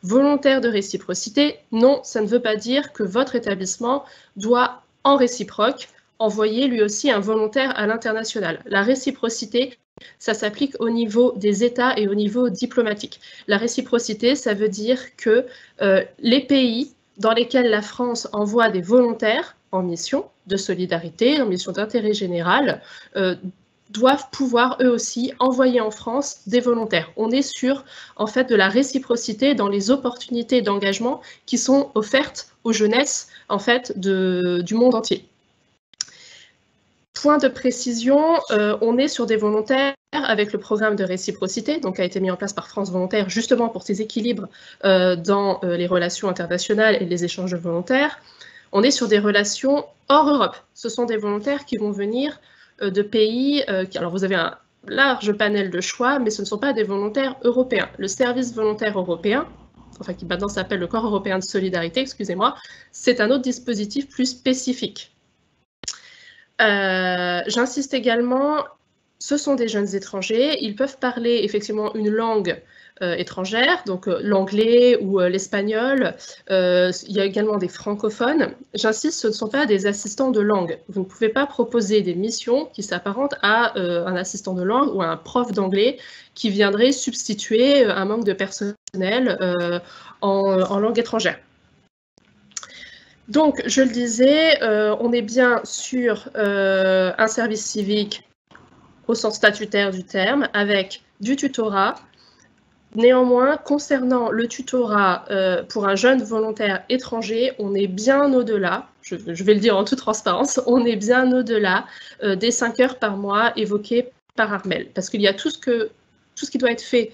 Volontaire de réciprocité, non, ça ne veut pas dire que votre établissement doit, en réciproque, envoyer lui aussi un volontaire à l'international. La réciprocité, ça s'applique au niveau des États et au niveau diplomatique. La réciprocité, ça veut dire que les pays dans lesquels la France envoie des volontaires en mission de solidarité, en mission d'intérêt général, doivent pouvoir eux aussi envoyer en France des volontaires. On est sur en fait de la réciprocité dans les opportunités d'engagement qui sont offertes aux jeunesses en fait du monde entier. Point de précision, on est sur des volontaires avec le programme de réciprocité, donc qui a été mis en place par France Volontaire justement pour ces équilibres dans les relations internationales et les échanges de volontaires. On est sur des relations hors Europe. Ce sont des volontaires qui vont venir de pays, alors vous avez un large panel de choix, mais ce ne sont pas des volontaires européens. Le service volontaire européen, enfin qui maintenant s'appelle le Corps européen de solidarité, excusez-moi, c'est un autre dispositif plus spécifique. J'insiste également, ce sont des jeunes étrangers, ils peuvent parler effectivement une langue étrangère, donc l'anglais ou l'espagnol. Il y a également des francophones. J'insiste, ce ne sont pas des assistants de langue. Vous ne pouvez pas proposer des missions qui s'apparentent à un assistant de langue ou à un prof d'anglais qui viendrait substituer un manque de personnel en langue étrangère. Donc, je le disais, on est bien sur un service civique au sens statutaire du terme, avec du tutorat. Néanmoins, concernant le tutorat pour un jeune volontaire étranger, on est bien au-delà, je vais le dire en toute transparence, on est bien au-delà des 5 heures par mois évoquées par Armelle. Parce qu'il y a tout ce qui doit être fait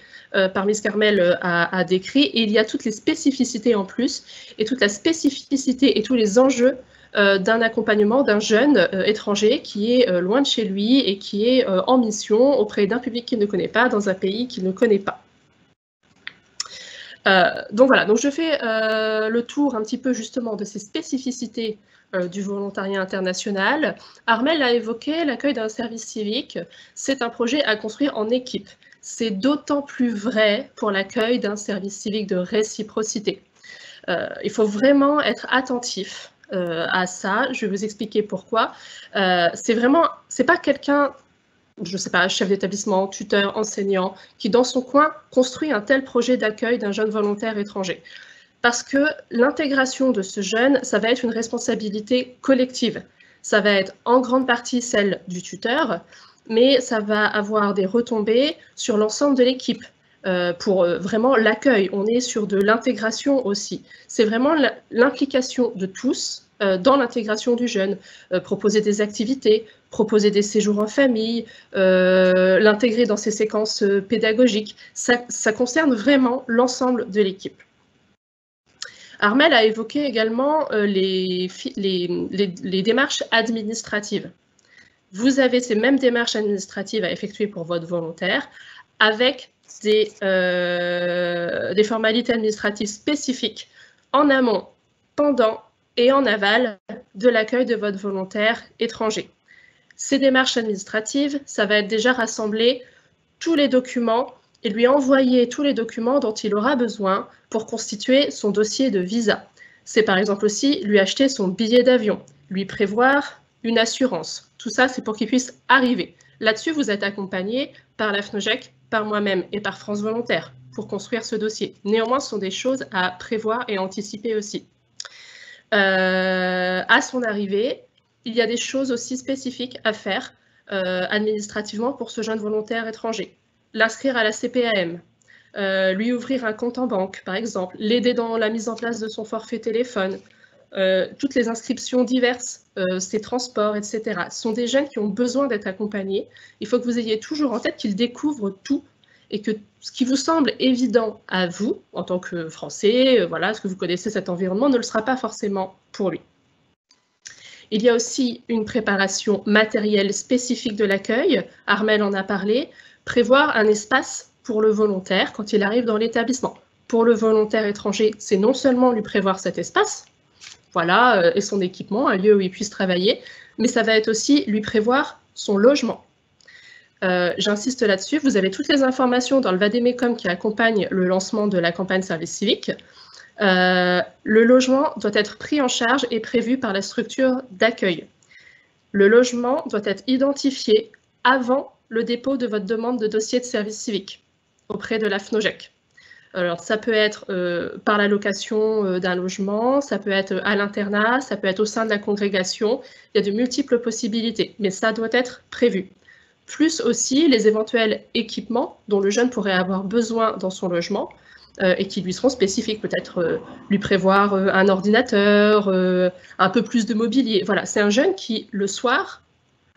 par Miss Carmel a décrit, et il y a toutes les spécificités en plus, et toute la spécificité et tous les enjeux d'un accompagnement d'un jeune étranger qui est loin de chez lui et qui est en mission auprès d'un public qu'il ne connaît pas, dans un pays qu'il ne connaît pas. Donc voilà, donc je fais le tour un petit peu justement de ces spécificités du volontariat international. Armelle a évoqué l'accueil d'un service civique. C'est un projet à construire en équipe. C'est d'autant plus vrai pour l'accueil d'un service civique de réciprocité. Il faut vraiment être attentif à ça. Je vais vous expliquer pourquoi. C'est pas quelqu'un, je ne sais pas, chef d'établissement, tuteur, enseignant, qui dans son coin construit un tel projet d'accueil d'un jeune volontaire étranger. Parce que l'intégration de ce jeune, ça va être une responsabilité collective. Ça va être en grande partie celle du tuteur, mais ça va avoir des retombées sur l'ensemble de l'équipe pour vraiment l'accueil. On est sur de l'intégration aussi. C'est vraiment l'implication de tous dans l'intégration du jeune, proposer des activités, proposer des séjours en famille, l'intégrer dans ses séquences pédagogiques. Ça concerne vraiment l'ensemble de l'équipe. Armelle a évoqué également les démarches administratives. Vous avez ces mêmes démarches administratives à effectuer pour votre volontaire avec des formalités administratives spécifiques en amont, pendant et en aval de l'accueil de votre volontaire étranger. Ces démarches administratives, ça va être déjà rassembler tous les documents et lui envoyer tous les documents dont il aura besoin pour constituer son dossier de visa. C'est par exemple aussi lui acheter son billet d'avion, lui prévoir une assurance. Tout ça, c'est pour qu'il puisse arriver. Là-dessus, vous êtes accompagné par la FNOJEC, par moi-même et par France Volontaire pour construire ce dossier. Néanmoins, ce sont des choses à prévoir et anticiper aussi. À son arrivée, il y a des choses aussi spécifiques à faire administrativement pour ce jeune volontaire étranger. L'inscrire à la CPAM, lui ouvrir un compte en banque, par exemple, l'aider dans la mise en place de son forfait téléphone, toutes les inscriptions diverses, ses transports, etc. Ce sont des jeunes qui ont besoin d'être accompagnés. Il faut que vous ayez toujours en tête qu'ils découvrent tout et que ce qui vous semble évident à vous, en tant que Français, voilà, ce que vous connaissez cet environnement, ne le sera pas forcément pour lui. Il y a aussi une préparation matérielle spécifique de l'accueil. Armelle en a parlé. Prévoir un espace pour le volontaire quand il arrive dans l'établissement. Pour le volontaire étranger, c'est non seulement lui prévoir cet espace, voilà, et son équipement, un lieu où il puisse travailler, mais ça va être aussi lui prévoir son logement. J'insiste là-dessus, vous avez toutes les informations dans le Vademecum qui accompagne le lancement de la campagne service civique. Le logement doit être pris en charge et prévu par la structure d'accueil. Le logement doit être identifié avant le dépôt de votre demande de dossier de service civique auprès de la FNOJEC. Alors, ça peut être par la location d'un logement, ça peut être à l'internat, ça peut être au sein de la congrégation. Il y a de multiples possibilités, mais ça doit être prévu. Plus aussi les éventuels équipements dont le jeune pourrait avoir besoin dans son logement et qui lui seront spécifiques, peut-être lui prévoir un ordinateur, un peu plus de mobilier. Voilà, c'est un jeune qui, le soir,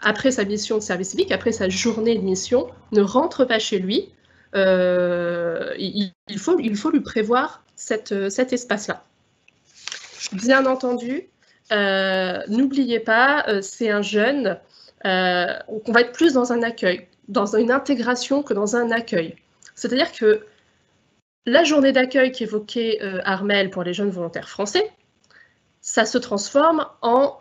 après sa mission de service civique, après sa journée de mission, ne rentre pas chez lui. Il faut lui prévoir cet espace-là. Bien entendu, n'oubliez pas, c'est un jeune, on va être plus dans un accueil, dans une intégration que dans un accueil. C'est-à-dire que la journée d'accueil qu'évoquait Armelle pour les jeunes volontaires français, ça se transforme en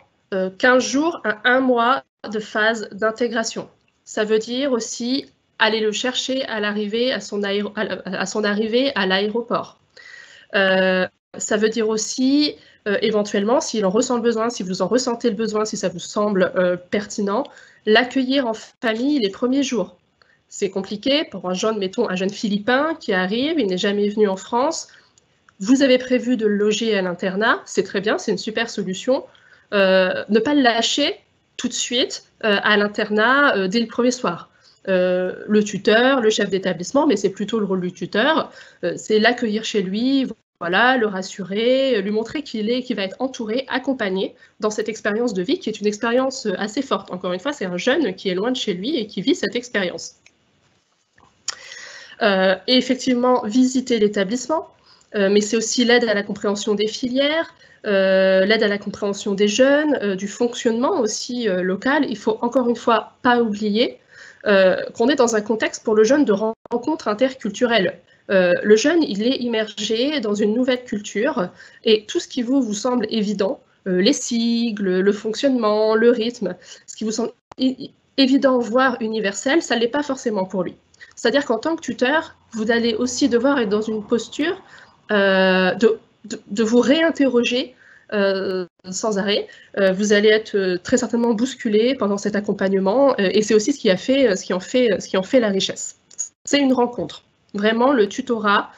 15 jours à 1 mois de phase d'intégration. Ça veut dire aussi aller le chercher à l'arrivée, à son arrivée à l'aéroport. Ça veut dire aussi, éventuellement, s'il en ressent le besoin, si vous en ressentez le besoin, si ça vous semble pertinent, l'accueillir en famille les premiers jours. C'est compliqué pour un jeune, mettons, un jeune Philippin qui arrive, il n'est jamais venu en France. Vous avez prévu de le loger à l'internat, c'est très bien, c'est une super solution. Ne pas le lâcher tout de suite à l'internat dès le premier soir. Le tuteur, le chef d'établissement, mais c'est plutôt le rôle du tuteur, c'est l'accueillir chez lui, voilà, le rassurer, lui montrer qu'il va être entouré, accompagné dans cette expérience de vie qui est une expérience assez forte. Encore une fois, c'est un jeune qui est loin de chez lui et qui vit cette expérience. Et effectivement, visiter l'établissement, mais c'est aussi l'aide à la compréhension des filières, l'aide à la compréhension des jeunes, du fonctionnement aussi local. Il faut encore une fois pas oublier qu'on est dans un contexte pour le jeune de rencontre interculturelle. Le jeune, il est immergé dans une nouvelle culture et tout ce qui vous semble évident, les sigles, le fonctionnement, le rythme, ce qui vous semble évident, voire universel, ça ne l'est pas forcément pour lui. C'est-à-dire qu'en tant que tuteur, vous allez aussi devoir être dans une posture de vous réinterroger sans arrêt. Vous allez être très certainement bousculé pendant cet accompagnement et c'est aussi ce qui en fait la richesse. C'est une rencontre. Vraiment, le tutorat,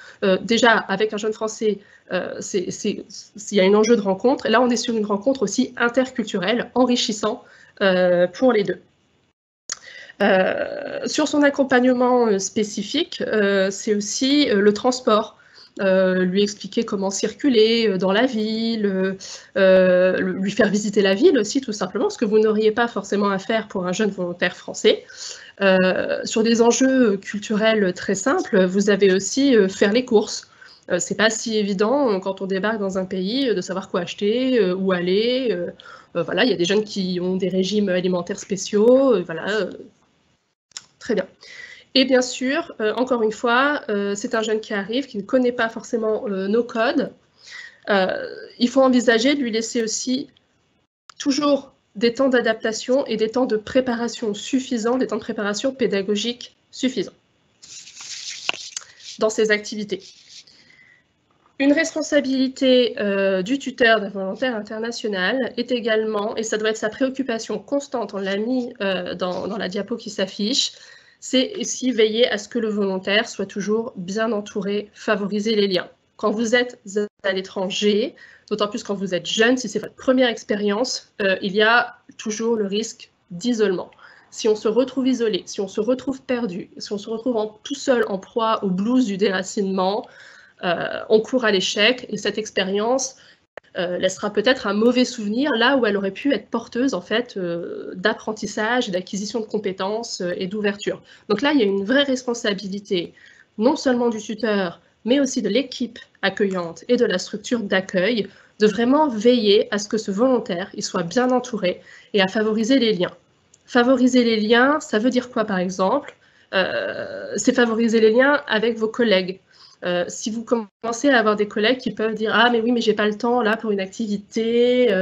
déjà avec un jeune Français, il y a un enjeu de rencontre. Là, on est sur une rencontre aussi interculturelle, enrichissant pour les deux. Sur son accompagnement spécifique, c'est aussi le transport. Lui expliquer comment circuler dans la ville, lui faire visiter la ville aussi tout simplement, ce que vous n'auriez pas forcément à faire pour un jeune volontaire français. Sur des enjeux culturels très simples, vous avez aussi faire les courses. C'est pas si évident quand on débarque dans un pays de savoir quoi acheter, où aller. Voilà, il y a des jeunes qui ont des régimes alimentaires spéciaux. Voilà, très bien. Et bien sûr, encore une fois, c'est un jeune qui arrive, qui ne connaît pas forcément nos codes. Il faut envisager de lui laisser aussi toujours des temps d'adaptation et des temps de préparation suffisants, des temps de préparation pédagogique suffisants dans ces activités. Une responsabilité du tuteur d'un volontaire international est également, et ça doit être sa préoccupation constante, on l'a mis dans la diapo qui s'affiche, c'est aussi veiller à ce que le volontaire soit toujours bien entouré, favoriser les liens. Quand vous êtes à l'étranger, d'autant plus quand vous êtes jeune, si c'est votre première expérience, il y a toujours le risque d'isolement. Si on se retrouve isolé, si on se retrouve perdu, si on se retrouve tout seul en proie au blues du déracinement, on court à l'échec et cette expérience laissera peut-être un mauvais souvenir là où elle aurait pu être porteuse en fait d'apprentissage, d'acquisition de compétences et d'ouverture. Donc là, il y a une vraie responsabilité non seulement du tuteur, mais aussi de l'équipe accueillante et de la structure d'accueil, de vraiment veiller à ce que ce volontaire il soit bien entouré et à favoriser les liens. Favoriser les liens, ça veut dire quoi par exemple? C'est favoriser les liens avec vos collègues. Si vous commencez à avoir des collègues qui peuvent dire « Ah, mais oui, mais j'ai pas le temps là pour une activité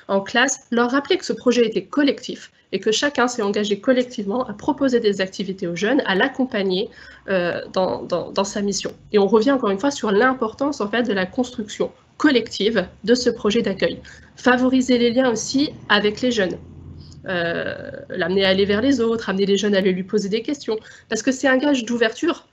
en classe », leur rappeler que ce projet était collectif et que chacun s'est engagé collectivement à proposer des activités aux jeunes, à l'accompagner dans sa mission. Et on revient encore une fois sur l'importance en fait de la construction collective de ce projet d'accueil. Favoriser les liens aussi avec les jeunes. L'amener à aller vers les autres, amener les jeunes à aller lui poser des questions, parce que c'est un gage d'ouverture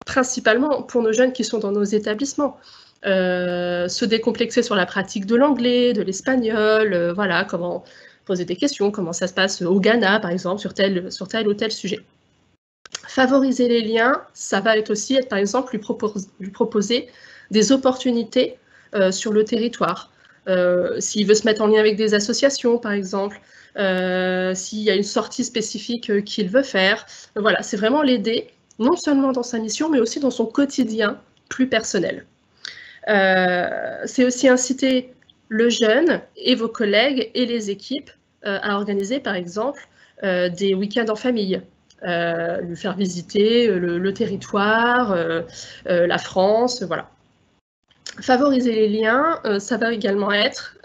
principalement pour nos jeunes qui sont dans nos établissements. Se décomplexer sur la pratique de l'anglais, de l'espagnol, voilà, comment poser des questions, comment ça se passe au Ghana, par exemple, sur tel ou tel sujet. Favoriser les liens, ça va aussi être, par exemple, lui proposer des opportunités sur le territoire. S'il veut se mettre en lien avec des associations, par exemple, s'il y a une sortie spécifique qu'il veut faire, voilà, c'est vraiment l'aider non seulement dans sa mission, mais aussi dans son quotidien plus personnel. C'est aussi inciter le jeune et vos collègues et les équipes à organiser, par exemple, des week-ends en famille, lui faire visiter le territoire, la France, voilà. Favoriser les liens, ça va également être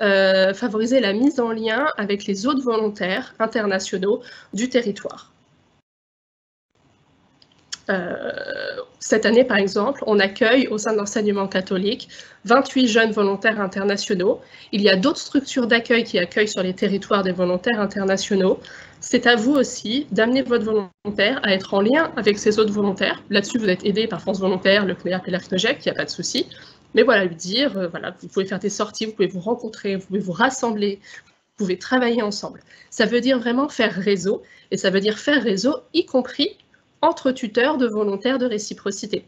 favoriser la mise en lien avec les autres volontaires internationaux du territoire. Cette année, par exemple, on accueille au sein de l'enseignement catholique 28 jeunes volontaires internationaux. Il y a d'autres structures d'accueil qui accueillent sur les territoires des volontaires internationaux. C'est à vous aussi d'amener votre volontaire à être en lien avec ces autres volontaires. Là-dessus, vous êtes aidé par France Volontaire, le CNEAP et la FNOJEC, il n'y a pas de souci. Mais voilà, lui dire, voilà, vous pouvez faire des sorties, vous pouvez vous rencontrer, vous pouvez vous rassembler, vous pouvez travailler ensemble. Ça veut dire vraiment faire réseau, et ça veut dire faire réseau, y compris entre tuteurs de volontaires de réciprocité.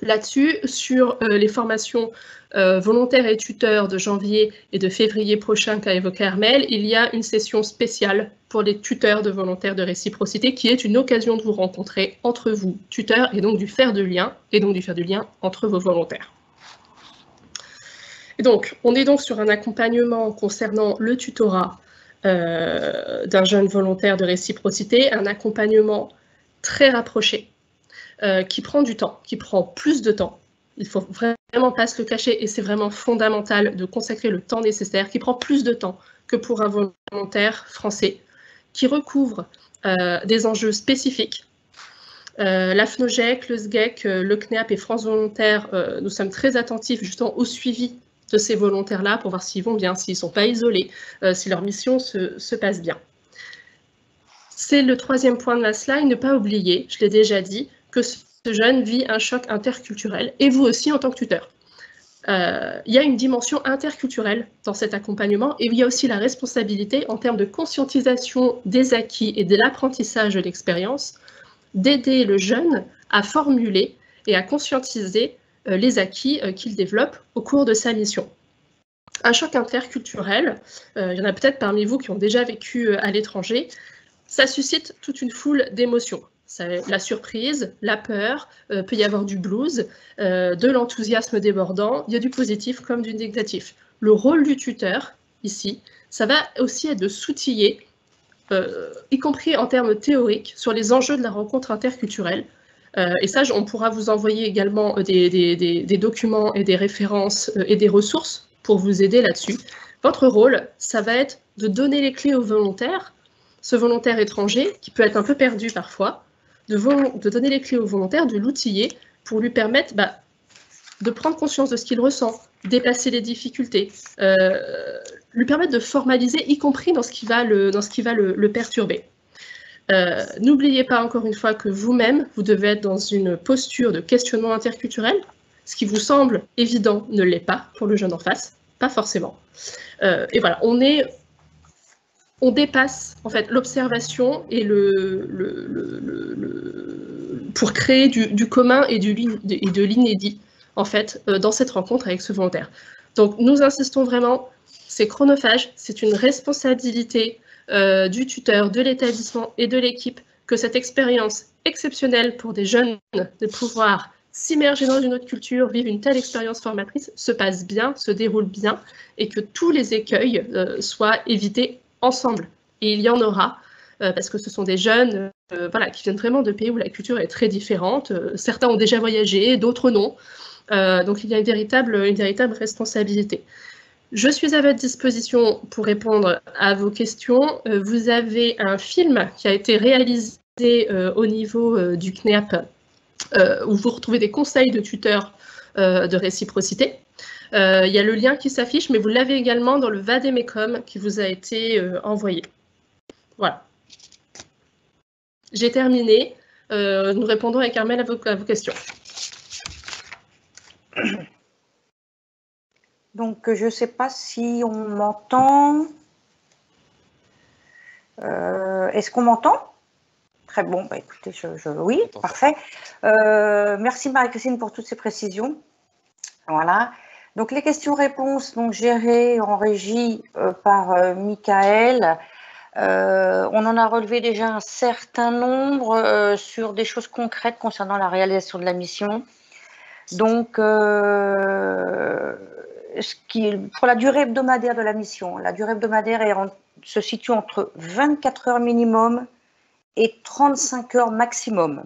Là-dessus, sur les formations volontaires et tuteurs de janvier et de février prochain qu'a évoqué Armelle, il y a une session spéciale pour les tuteurs de volontaires de réciprocité qui est une occasion de vous rencontrer entre vous, tuteurs, et donc du faire du lien entre vos volontaires. Et donc, on est donc sur un accompagnement concernant le tutorat d'un jeune volontaire de réciprocité, un accompagnement très rapproché, qui prend du temps, qui prend plus de temps. Il ne faut vraiment pas se le cacher et c'est vraiment fondamental de consacrer le temps nécessaire, qui prend plus de temps que pour un volontaire français, qui recouvre des enjeux spécifiques. La FNOJEC, le SGEC, le CNEAP et France Volontaire, nous sommes très attentifs justement au suivi de ces volontaires-là pour voir s'ils vont bien, s'ils ne sont pas isolés, si leur mission se passe bien. C'est le troisième point de ma slide, ne pas oublier, je l'ai déjà dit, que ce jeune vit un choc interculturel, et vous aussi en tant que tuteur. Il y a une dimension interculturelle dans cet accompagnement, et il y a aussi la responsabilité en termes de conscientisation des acquis et de l'apprentissage de l'expérience, d'aider le jeune à formuler et à conscientiser les acquis qu'il développe au cours de sa mission. Un choc interculturel, il y en a peut-être parmi vous qui ont déjà vécu à l'étranger, ça suscite toute une foule d'émotions. La surprise, la peur, peut y avoir du blues, de l'enthousiasme débordant, il y a du positif comme du négatif. Le rôle du tuteur, ici, ça va aussi être de s'outiller, y compris en termes théoriques, sur les enjeux de la rencontre interculturelle. Et ça, on pourra vous envoyer également des documents et des références et des ressources pour vous aider là-dessus. Votre rôle, ça va être de donner les clés aux volontaires, ce volontaire étranger, qui peut être un peu perdu parfois, de donner les clés au volontaire, de l'outiller pour lui permettre de prendre conscience de ce qu'il ressent, dépasser les difficultés, lui permettre de formaliser, y compris dans ce qui va le perturber. N'oubliez pas encore une fois que vous-même, vous devez être dans une posture de questionnement interculturel. Ce qui vous semble évident ne l'est pas pour le jeune en face, pas forcément. Et voilà, on dépasse en fait l'observation et pour créer du commun et de l'inédit en fait dans cette rencontre avec ce volontaire. Donc nous insistons vraiment, c'est chronophage, c'est une responsabilité du tuteur, de l'établissement et de l'équipe que cette expérience exceptionnelle pour des jeunes de pouvoir s'immerger dans une autre culture, vivre une telle expérience formatrice, se passe bien, se déroule bien, et que tous les écueils soient évités ensemble. Et il y en aura, parce que ce sont des jeunes voilà, qui viennent vraiment de pays où la culture est très différente. Certains ont déjà voyagé, d'autres non. Donc il y a une véritable responsabilité. Je suis à votre disposition pour répondre à vos questions. Vous avez un film qui a été réalisé au niveau du CNEAP, où vous retrouvez des conseils de tuteurs de réciprocité. Il y a le lien qui s'affiche, mais vous l'avez également dans le Vademecum qui vous a été envoyé. Voilà. J'ai terminé. Nous répondrons avec Armelle à vos questions. Donc, je ne sais pas si on m'entend. Est-ce qu'on m'entend? Très bon, bah, écoutez, oui, parfait. Merci Marie-Christine pour toutes ces précisions. Voilà. Donc, les questions-réponses gérées en régie par Michael. On en a relevé déjà un certain nombre sur des choses concrètes concernant la réalisation de la mission. Donc, pour la durée hebdomadaire de la mission, la durée hebdomadaire se situe entre 24 heures minimum et 35 heures maximum.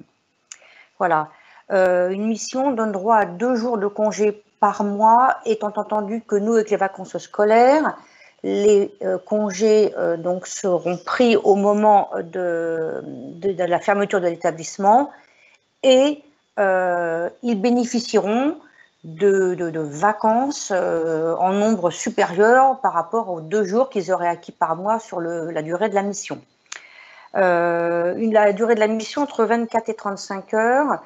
Voilà. Une mission donne droit à 2 jours de congé par mois, étant entendu que nous, avec les vacances scolaires, les congés donc seront pris au moment de la fermeture de l'établissement et ils bénéficieront de vacances en nombre supérieur par rapport aux 2 jours qu'ils auraient acquis par mois sur la durée de la mission. La durée de la mission entre 24 et 35 heures,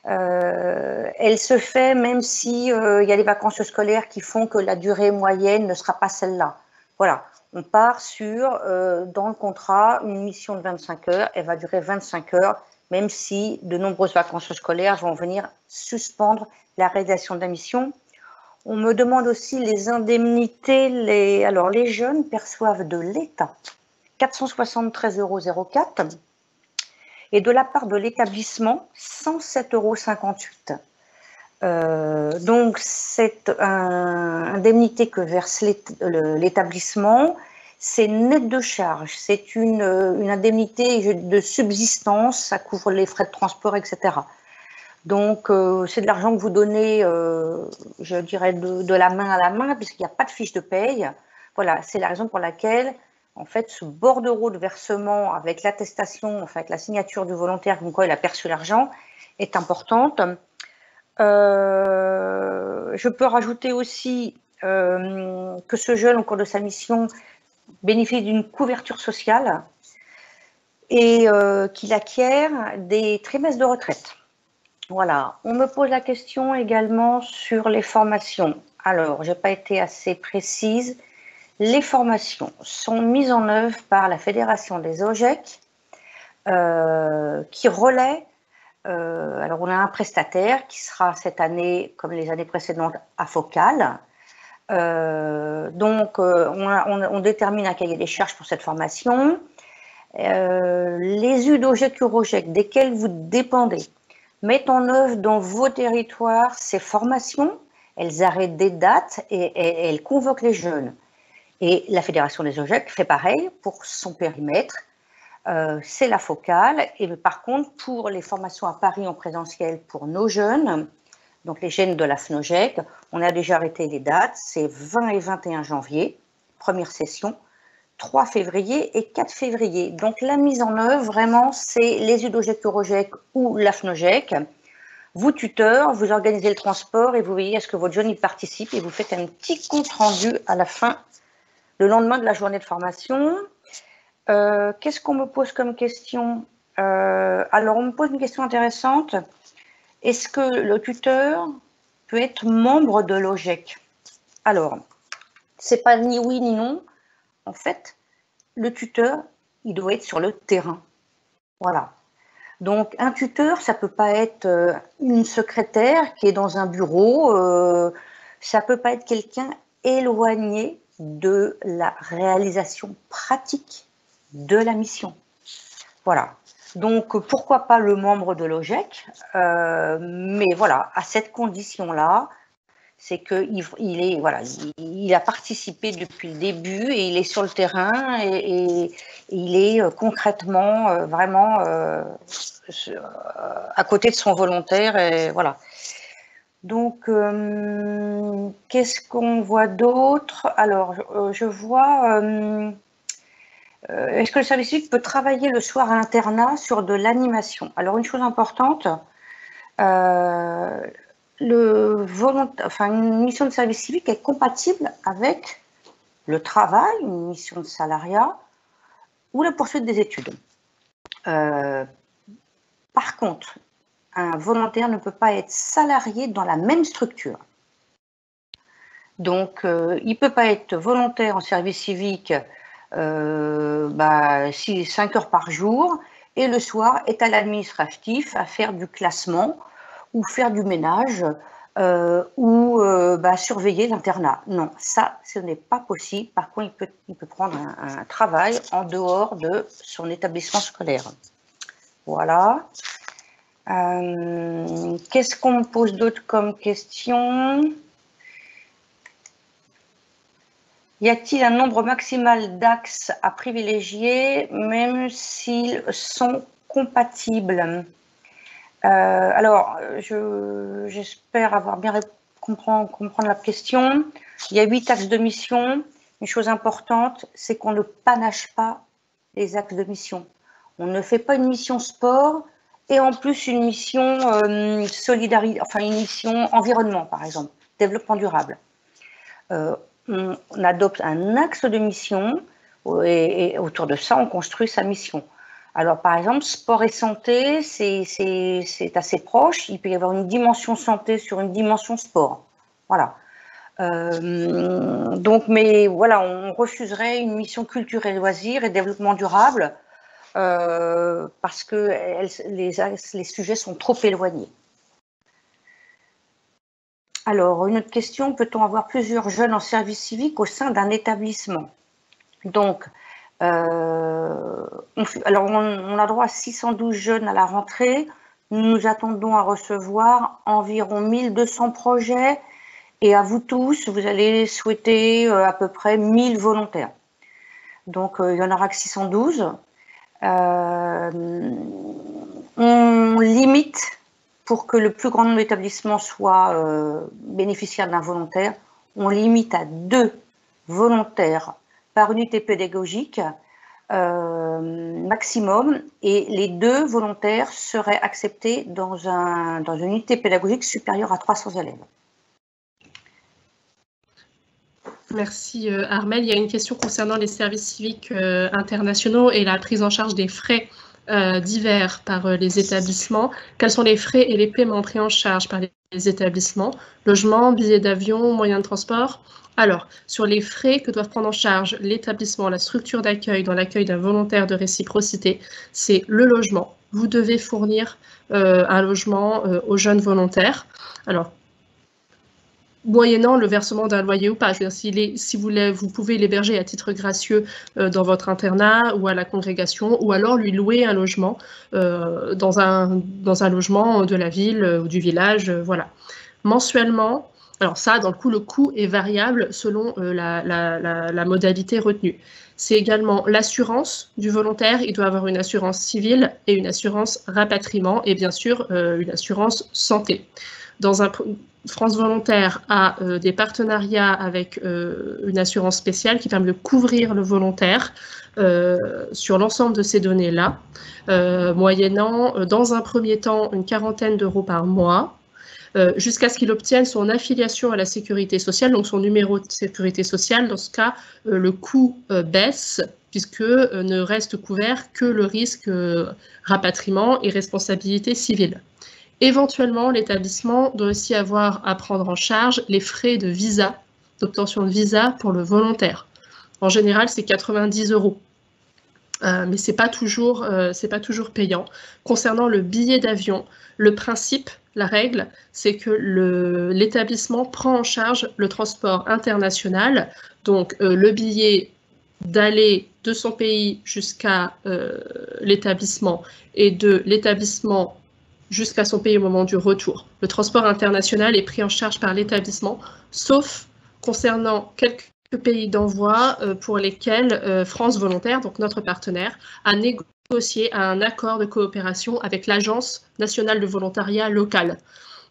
elle se fait même si il y a les vacances scolaires qui font que la durée moyenne ne sera pas celle-là. Voilà, on part sur, dans le contrat, une mission de 25 heures, elle va durer 25 heures, même si de nombreuses vacances scolaires vont venir suspendre la réalisation de la mission. On me demande aussi les indemnités. Alors, les jeunes perçoivent de l'État 473,04 € et de la part de l'établissement 107,58 €. Donc, cette indemnité que verse l'établissement, c'est net de charge, c'est une indemnité de subsistance, ça couvre les frais de transport, etc. Donc, c'est de l'argent que vous donnez, je dirais, de la main à la main, puisqu'il n'y a pas de fiche de paye. Voilà, c'est la raison pour laquelle, en fait, ce bordereau de versement avec l'attestation, enfin, avec la signature du volontaire, comme quoi il a perçu l'argent, est importante. Je peux rajouter aussi que ce jeune, au cours de sa mission, bénéficie d'une couverture sociale et qu'il acquiert des trimestres de retraite. Voilà. On me pose la question également sur les formations. Alors, je n'ai pas été assez précise. Les formations sont mises en œuvre par la Fédération des OGEC qui relaie. Alors, on a un prestataire qui sera cette année, comme les années précédentes, à Focal. Donc, on détermine un cahier des charges pour cette formation. Les UDOGEC, UROGEC, desquels vous dépendez, mettent en œuvre dans vos territoires ces formations. Elles arrêtent des dates et elles convoquent les jeunes. Et la Fédération des OGEC fait pareil pour son périmètre. C'est la Focale. Et par contre, pour les formations à Paris en présentiel pour nos jeunes, donc les jeunes de la FNOGEC, on a déjà arrêté les dates. C'est 20 et 21 janvier, première session, 3 février et 4 février. Donc la mise en œuvre, vraiment, c'est les UDOGEC, UROGEC ou la FNOGEC. Vous, tuteur, vous organisez le transport et vous veillez à ce que votre jeune y participe et vous faites un petit compte rendu à la fin, le lendemain de la journée de formation. Qu'est-ce qu'on me pose comme question? Alors, on me pose une question intéressante. Est-ce que le tuteur peut être membre de l'OGEC? Alors, c'est pas ni oui ni non. En fait, le tuteur, il doit être sur le terrain. Voilà. Donc, un tuteur, ça peut pas être une secrétaire qui est dans un bureau. Ça peut pas être quelqu'un éloigné de la réalisation pratique de la mission. Voilà. Donc, pourquoi pas le membre de l'OGEC, mais voilà, à cette condition-là, c'est qu'il a participé depuis le début et il est sur le terrain et il est concrètement vraiment à côté de son volontaire et voilà. Donc, qu'est-ce qu'on voit d'autre? Alors, je vois... est-ce que le service civique peut travailler le soir à l'internat sur de l'animation? Alors, une chose importante, une mission de service civique est compatible avec le travail, une mission de salariat ou la poursuite des études. Par contre, un volontaire ne peut pas être salarié dans la même structure. Donc, il ne peut pas être volontaire en service civique 5 heures par jour et le soir est à l'administratif à faire du classement ou faire du ménage ou surveiller l'internat. Non, ça, ce n'est pas possible. Par contre, il peut prendre un travail en dehors de son établissement scolaire. Voilà. Qu'est-ce qu'on me pose d'autre comme question? Y a-t-il un nombre maximal d'axes à privilégier, même s'ils sont compatibles? Alors, j'espère avoir bien comprendre la question. Il y a 8 axes de mission. Une chose importante, c'est qu'on ne panache pas les axes de mission. On ne fait pas une mission sport et en plus une mission solidarité, enfin une mission environnement, par exemple, développement durable. On adopte un axe de mission et autour de ça, on construit sa mission. Alors, par exemple, sport et santé, c'est assez proche. Il peut y avoir une dimension santé sur une dimension sport. Voilà. Mais voilà, on refuserait une mission culture et loisirs et développement durable parce que les sujets sont trop éloignés. Alors, une autre question, peut-on avoir plusieurs jeunes en service civique au sein d'un établissement? Donc, on a droit à 612 jeunes à la rentrée. Nous attendons à recevoir environ 1200 projets et à vous tous, vous allez souhaiter à peu près 1000 volontaires. Donc, il y en aura que 612. On limite, pour que le plus grand nombre d'établissements soient bénéficiaires d'un volontaire, on limite à 2 volontaires par unité pédagogique maximum, et les 2 volontaires seraient acceptés dans une unité pédagogique supérieure à 300 élèves. Merci Armelle. Il y a une question concernant les services civiques internationaux et la prise en charge des frais divers par les établissements. Quels sont les frais et les paiements pris en charge par les établissements? Logement, billets d'avion, moyens de transport? Alors, sur les frais que doivent prendre en charge l'établissement, la structure d'accueil dans l'accueil d'un volontaire de réciprocité, c'est le logement. Vous devez fournir un logement aux jeunes volontaires. Alors, moyennant le versement d'un loyer ou pas. Je veux dire, si vous pouvez l'héberger à titre gracieux dans votre internat ou à la congrégation, ou alors lui louer un logement dans un logement de la ville ou du village, voilà. Mensuellement, alors ça, dans le coût est variable selon la modalité retenue. C'est également l'assurance du volontaire. Il doit avoir une assurance civile et une assurance rapatriement et bien sûr une assurance santé. France Volontaire a des partenariats avec une assurance spéciale qui permet de couvrir le volontaire sur l'ensemble de ces données-là, moyennant dans un premier temps une quarantaine d'euros par mois, jusqu'à ce qu'il obtienne son affiliation à la sécurité sociale, donc son numéro de sécurité sociale. Dans ce cas, le coût baisse, puisque ne reste couvert que le risque rapatriement et responsabilité civile. Éventuellement, l'établissement doit aussi avoir à prendre en charge les frais de visa, d'obtention de visa pour le volontaire. En général, c'est 90 €. Mais ce n'est pas toujours payant. Concernant le billet d'avion, le principe, la règle, c'est que l'établissement prend en charge le transport international, donc le billet d'aller de son pays jusqu'à l'établissement et de l'établissement jusqu'à son pays au moment du retour. Le transport international est pris en charge par l'établissement, sauf concernant quelques pays d'envoi pour lesquels France Volontaire, donc notre partenaire, a négocié un accord de coopération avec l'Agence nationale de volontariat locale.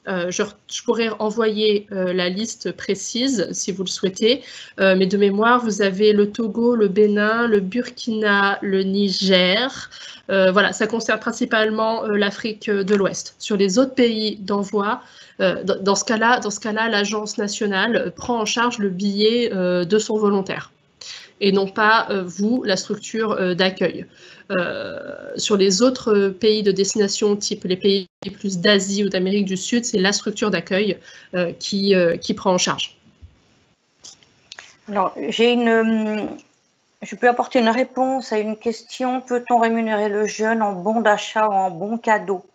Je pourrais envoyer la liste précise si vous le souhaitez, mais de mémoire, vous avez le Togo, le Bénin, le Burkina, le Niger. Voilà, ça concerne principalement l'Afrique de l'Ouest. Sur les autres pays d'envoi, dans ce cas-là, l'agence nationale prend en charge le billet de son volontaire et non pas vous, la structure d'accueil. Sur les autres pays de destination, type les pays plus d'Asie ou d'Amérique du Sud, c'est la structure d'accueil qui prend en charge. Alors, je peux apporter une réponse à une question. Peut-on rémunérer le jeune en bon d'achat ou en bon cadeau?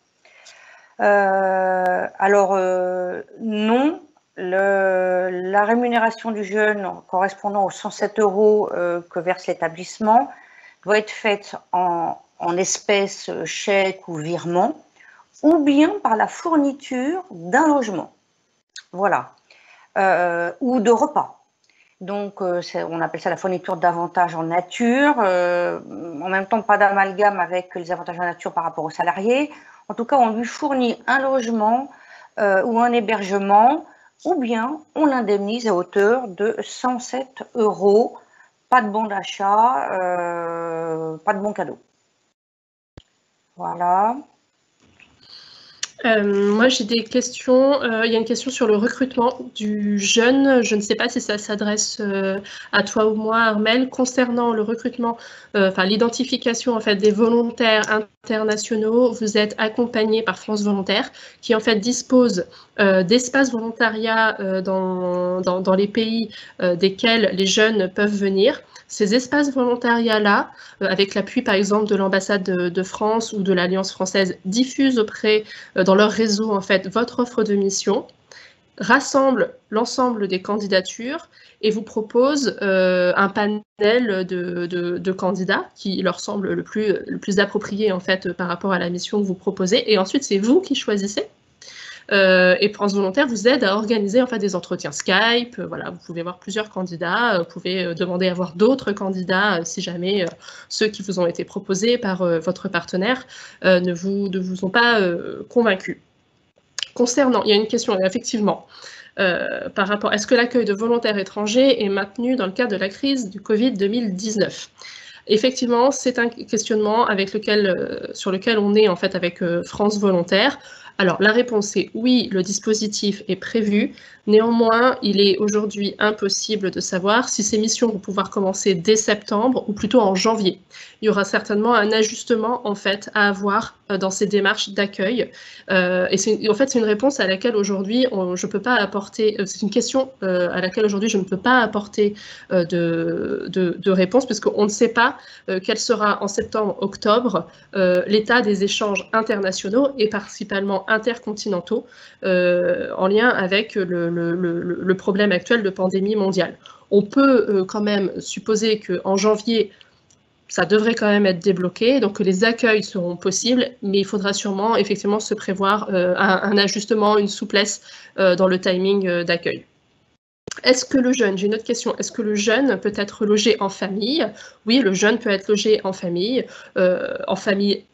Non. La rémunération du jeune correspondant aux 107 € que verse l'établissement doit être faite en espèces, chèques ou virements, ou bien par la fourniture d'un logement, voilà, ou de repas. Donc, on appelle ça la fourniture d'avantages en nature, en même temps pas d'amalgame avec les avantages en nature par rapport aux salariés. En tout cas, on lui fournit un logement ou un hébergement, ou bien on l'indemnise à hauteur de 107 €. Pas de bon d'achat, pas de bon cadeau. Voilà. Moi, j'ai des questions. Il y a une question sur le recrutement du jeune. Je ne sais pas si ça s'adresse à toi ou moi, Armelle. Concernant le recrutement, l'identification en fait, des volontaires internationaux, vous êtes accompagné par France Volontaire, qui en fait dispose d'espaces volontariat dans les pays desquels les jeunes peuvent venir. Ces espaces volontariats-là, avec l'appui par exemple de l'ambassade de France ou de l'Alliance française, diffusent dans leur réseau en fait votre offre de mission, rassemblent l'ensemble des candidatures et vous proposent un panel de candidats qui leur semble le plus approprié en fait par rapport à la mission que vous proposez. Et ensuite, c'est vous qui choisissez. Et France Volontaire vous aide à organiser en fait des entretiens Skype. Voilà, vous pouvez voir plusieurs candidats, vous pouvez demander à voir d'autres candidats si jamais ceux qui vous ont été proposés par votre partenaire ne vous ont pas convaincu. Concernant, il y a une question effectivement par rapport, est-ce que l'accueil de volontaires étrangers est maintenu dans le cadre de la crise du Covid 2019 ? Effectivement, c'est un questionnement sur lequel on est en fait avec France Volontaire. Alors, la réponse est oui, le dispositif est prévu. Néanmoins, il est aujourd'hui impossible de savoir si ces missions vont pouvoir commencer dès septembre ou plutôt en janvier. Il y aura certainement un ajustement en fait à avoir dans ces démarches d'accueil. Et en fait, c'est une réponse à laquelle aujourd'hui je peux pas apporter. C'est une question à laquelle aujourd'hui je ne peux pas apporter de réponse puisqu'on ne sait pas quel sera en septembre-octobre l'état des échanges internationaux et principalement intercontinentaux en lien avec le problème actuel de pandémie mondiale. On peut quand même supposer qu'en janvier, ça devrait quand même être débloqué, donc que les accueils seront possibles, mais il faudra sûrement effectivement se prévoir un ajustement, une souplesse dans le timing d'accueil. Est-ce que le jeune, j'ai une autre question, est-ce que le jeune peut être logé en famille? Oui, le jeune peut être logé en famille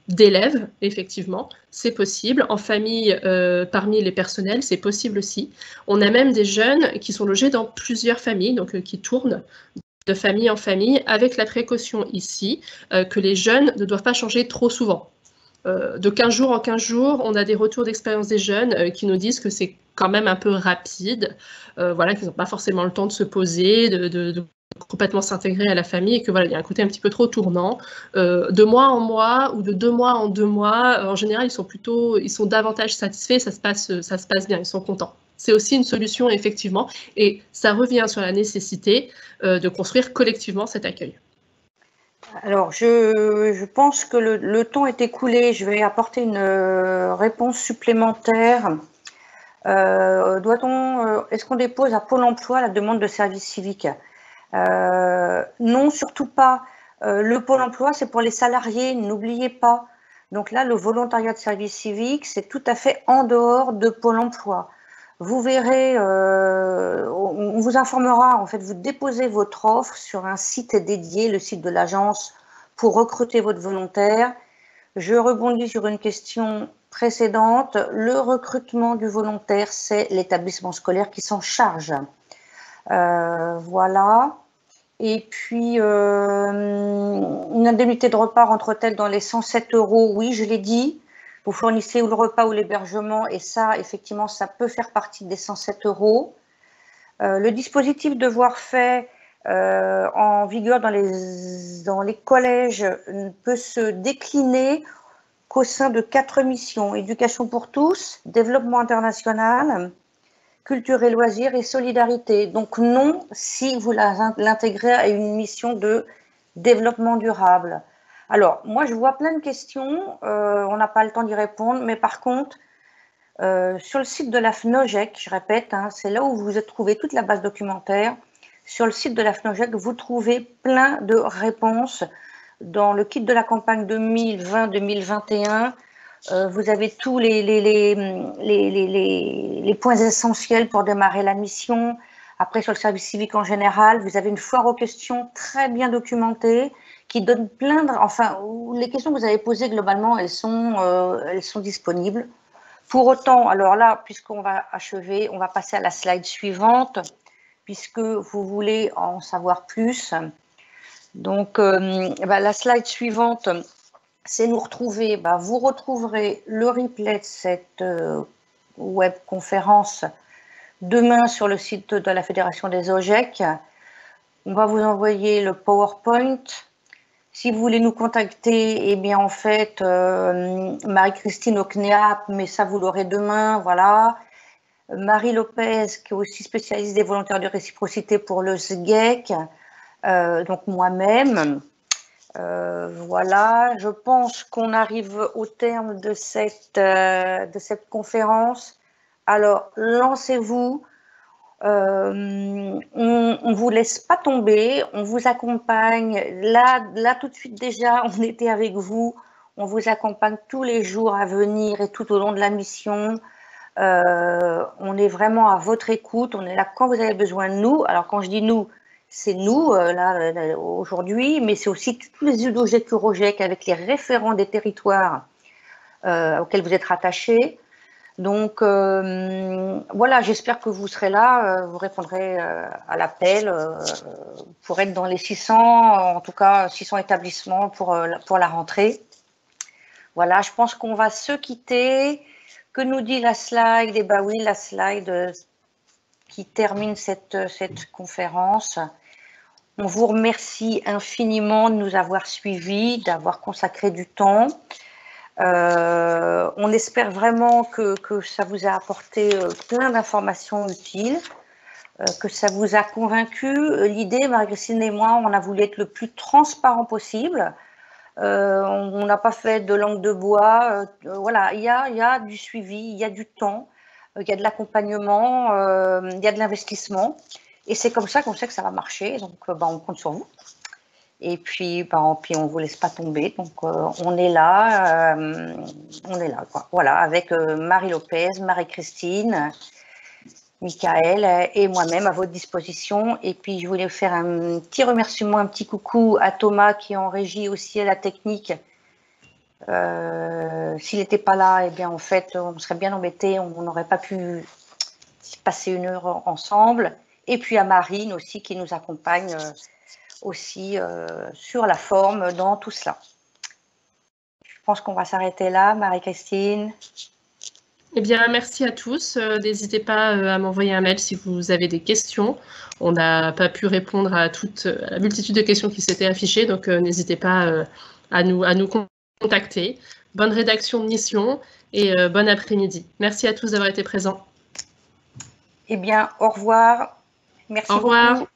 d'élèves, effectivement, c'est possible. En famille parmi les personnels, c'est possible aussi. On a même des jeunes qui sont logés dans plusieurs familles, donc qui tournent de famille en famille, avec la précaution ici que les jeunes ne doivent pas changer trop souvent. De 15 jours en 15 jours, on a des retours d'expérience des jeunes qui nous disent que c'est quand même un peu rapide, voilà, qu'ils n'ont pas forcément le temps de se poser, de complètement s'intégrer à la famille, et que voilà, il y a un côté un petit peu trop tournant. De mois en mois ou de 2 mois en 2 mois, en général, ils sont davantage satisfaits, ça se passe bien, ils sont contents. C'est aussi une solution, effectivement, et ça revient sur la nécessité de construire collectivement cet accueil. Alors, je pense que le temps est écoulé. Je vais apporter une réponse supplémentaire. Est-ce qu'on dépose à Pôle emploi la demande de service civique? Non, surtout pas. Le Pôle emploi, c'est pour les salariés, n'oubliez pas. Donc là, le volontariat de service civique, c'est tout à fait en dehors de Pôle emploi. Vous verrez, on vous informera, en fait, vous déposez votre offre sur un site dédié, le site de l'agence, pour recruter votre volontaire. Je rebondis sur une question précédente. Le recrutement du volontaire, c'est l'établissement scolaire qui s'en charge. Voilà. Et puis, une indemnité de repas rentre-t-elle dans les 107 €? Oui, je l'ai dit. Vous fournissez ou le repas ou l'hébergement, et ça, effectivement, ça peut faire partie des 107 €. Le dispositif devoir fait en vigueur dans les collèges ne peut se décliner qu'au sein de 4 missions: éducation pour tous, développement international, culture et loisirs et solidarité. Donc non, si vous l'intégrez à une mission de développement durable. Alors, moi, je vois plein de questions, on n'a pas le temps d'y répondre, mais par contre, sur le site de la FNOGEC, je répète, hein, c'est là où vous trouvez toute la base documentaire. Sur le site de la FNOGEC, vous trouvez plein de réponses. Dans le kit de la campagne 2020-2021, vous avez tous les points essentiels pour démarrer la mission. Après, sur le service civique en général, vous avez une foire aux questions très bien documentée qui donne enfin, les questions que vous avez posées globalement, elles sont disponibles. Pour autant, alors là, puisqu'on va achever, on va passer à la slide suivante, puisque vous voulez en savoir plus. Donc, la slide suivante, c'est nous retrouver. Vous retrouverez le replay de cette webconférence demain sur le site de la Fédération des OGEC. On va vous envoyer le PowerPoint. Si vous voulez nous contacter, eh bien en fait, Marie-Christine au CNEAP, mais ça vous l'aurez demain, voilà. Marie Lopez, qui est aussi spécialiste des volontaires de réciprocité pour le SGEC, donc moi-même. Voilà, je pense qu'on arrive au terme de cette conférence. Alors, lancez-vous. On ne vous laisse pas tomber, on vous accompagne. Là, tout de suite déjà, on était avec vous. On vous accompagne tous les jours à venir et tout au long de la mission. On est vraiment à votre écoute. On est là quand vous avez besoin de nous. Alors, quand je dis nous, c'est nous, là aujourd'hui, mais c'est aussi tous les UDOGEC, UROGEC, avec les référents des territoires auxquels vous êtes rattachés. Donc, voilà, j'espère que vous serez là, vous répondrez à l'appel pour être dans les 600, en tout cas 600 établissements pour la rentrée. Voilà, je pense qu'on va se quitter. Que nous dit la slide? Eh bien oui, la slide qui termine cette conférence. On vous remercie infiniment de nous avoir suivis, d'avoir consacré du temps. On espère vraiment que ça vous a apporté plein d'informations utiles, que ça vous a convaincu. L'idée, Marie-Christine et moi, on a voulu être le plus transparent possible. On n'a pas fait de langue de bois. Voilà, il y a du suivi, il y a du temps, il y a de l'accompagnement, il y a de l'investissement. Et c'est comme ça qu'on sait que ça va marcher. Donc, on compte sur vous. Et puis, on ne vous laisse pas tomber. Donc, on est là. Quoi. Voilà, avec Marie Lopez, Marie-Christine, Michael et moi-même à votre disposition. Et puis, je voulais faire un petit remerciement, un petit coucou à Thomas qui est en régie aussi à la technique. S'il n'était pas là, eh bien, en fait, on serait bien embêtés, on n'aurait pas pu passer une heure ensemble. Et puis à Marine aussi qui nous accompagne aussi sur la forme dans tout cela. Je pense qu'on va s'arrêter là, Marie-Christine. Eh bien, merci à tous. N'hésitez pas à m'envoyer un mail si vous avez des questions. On n'a pas pu répondre à la multitude de questions qui s'étaient affichées, donc n'hésitez pas à nous contacter. Bonne rédaction de mission et bon après-midi. Merci à tous d'avoir été présents. Eh bien, au revoir. Merci beaucoup.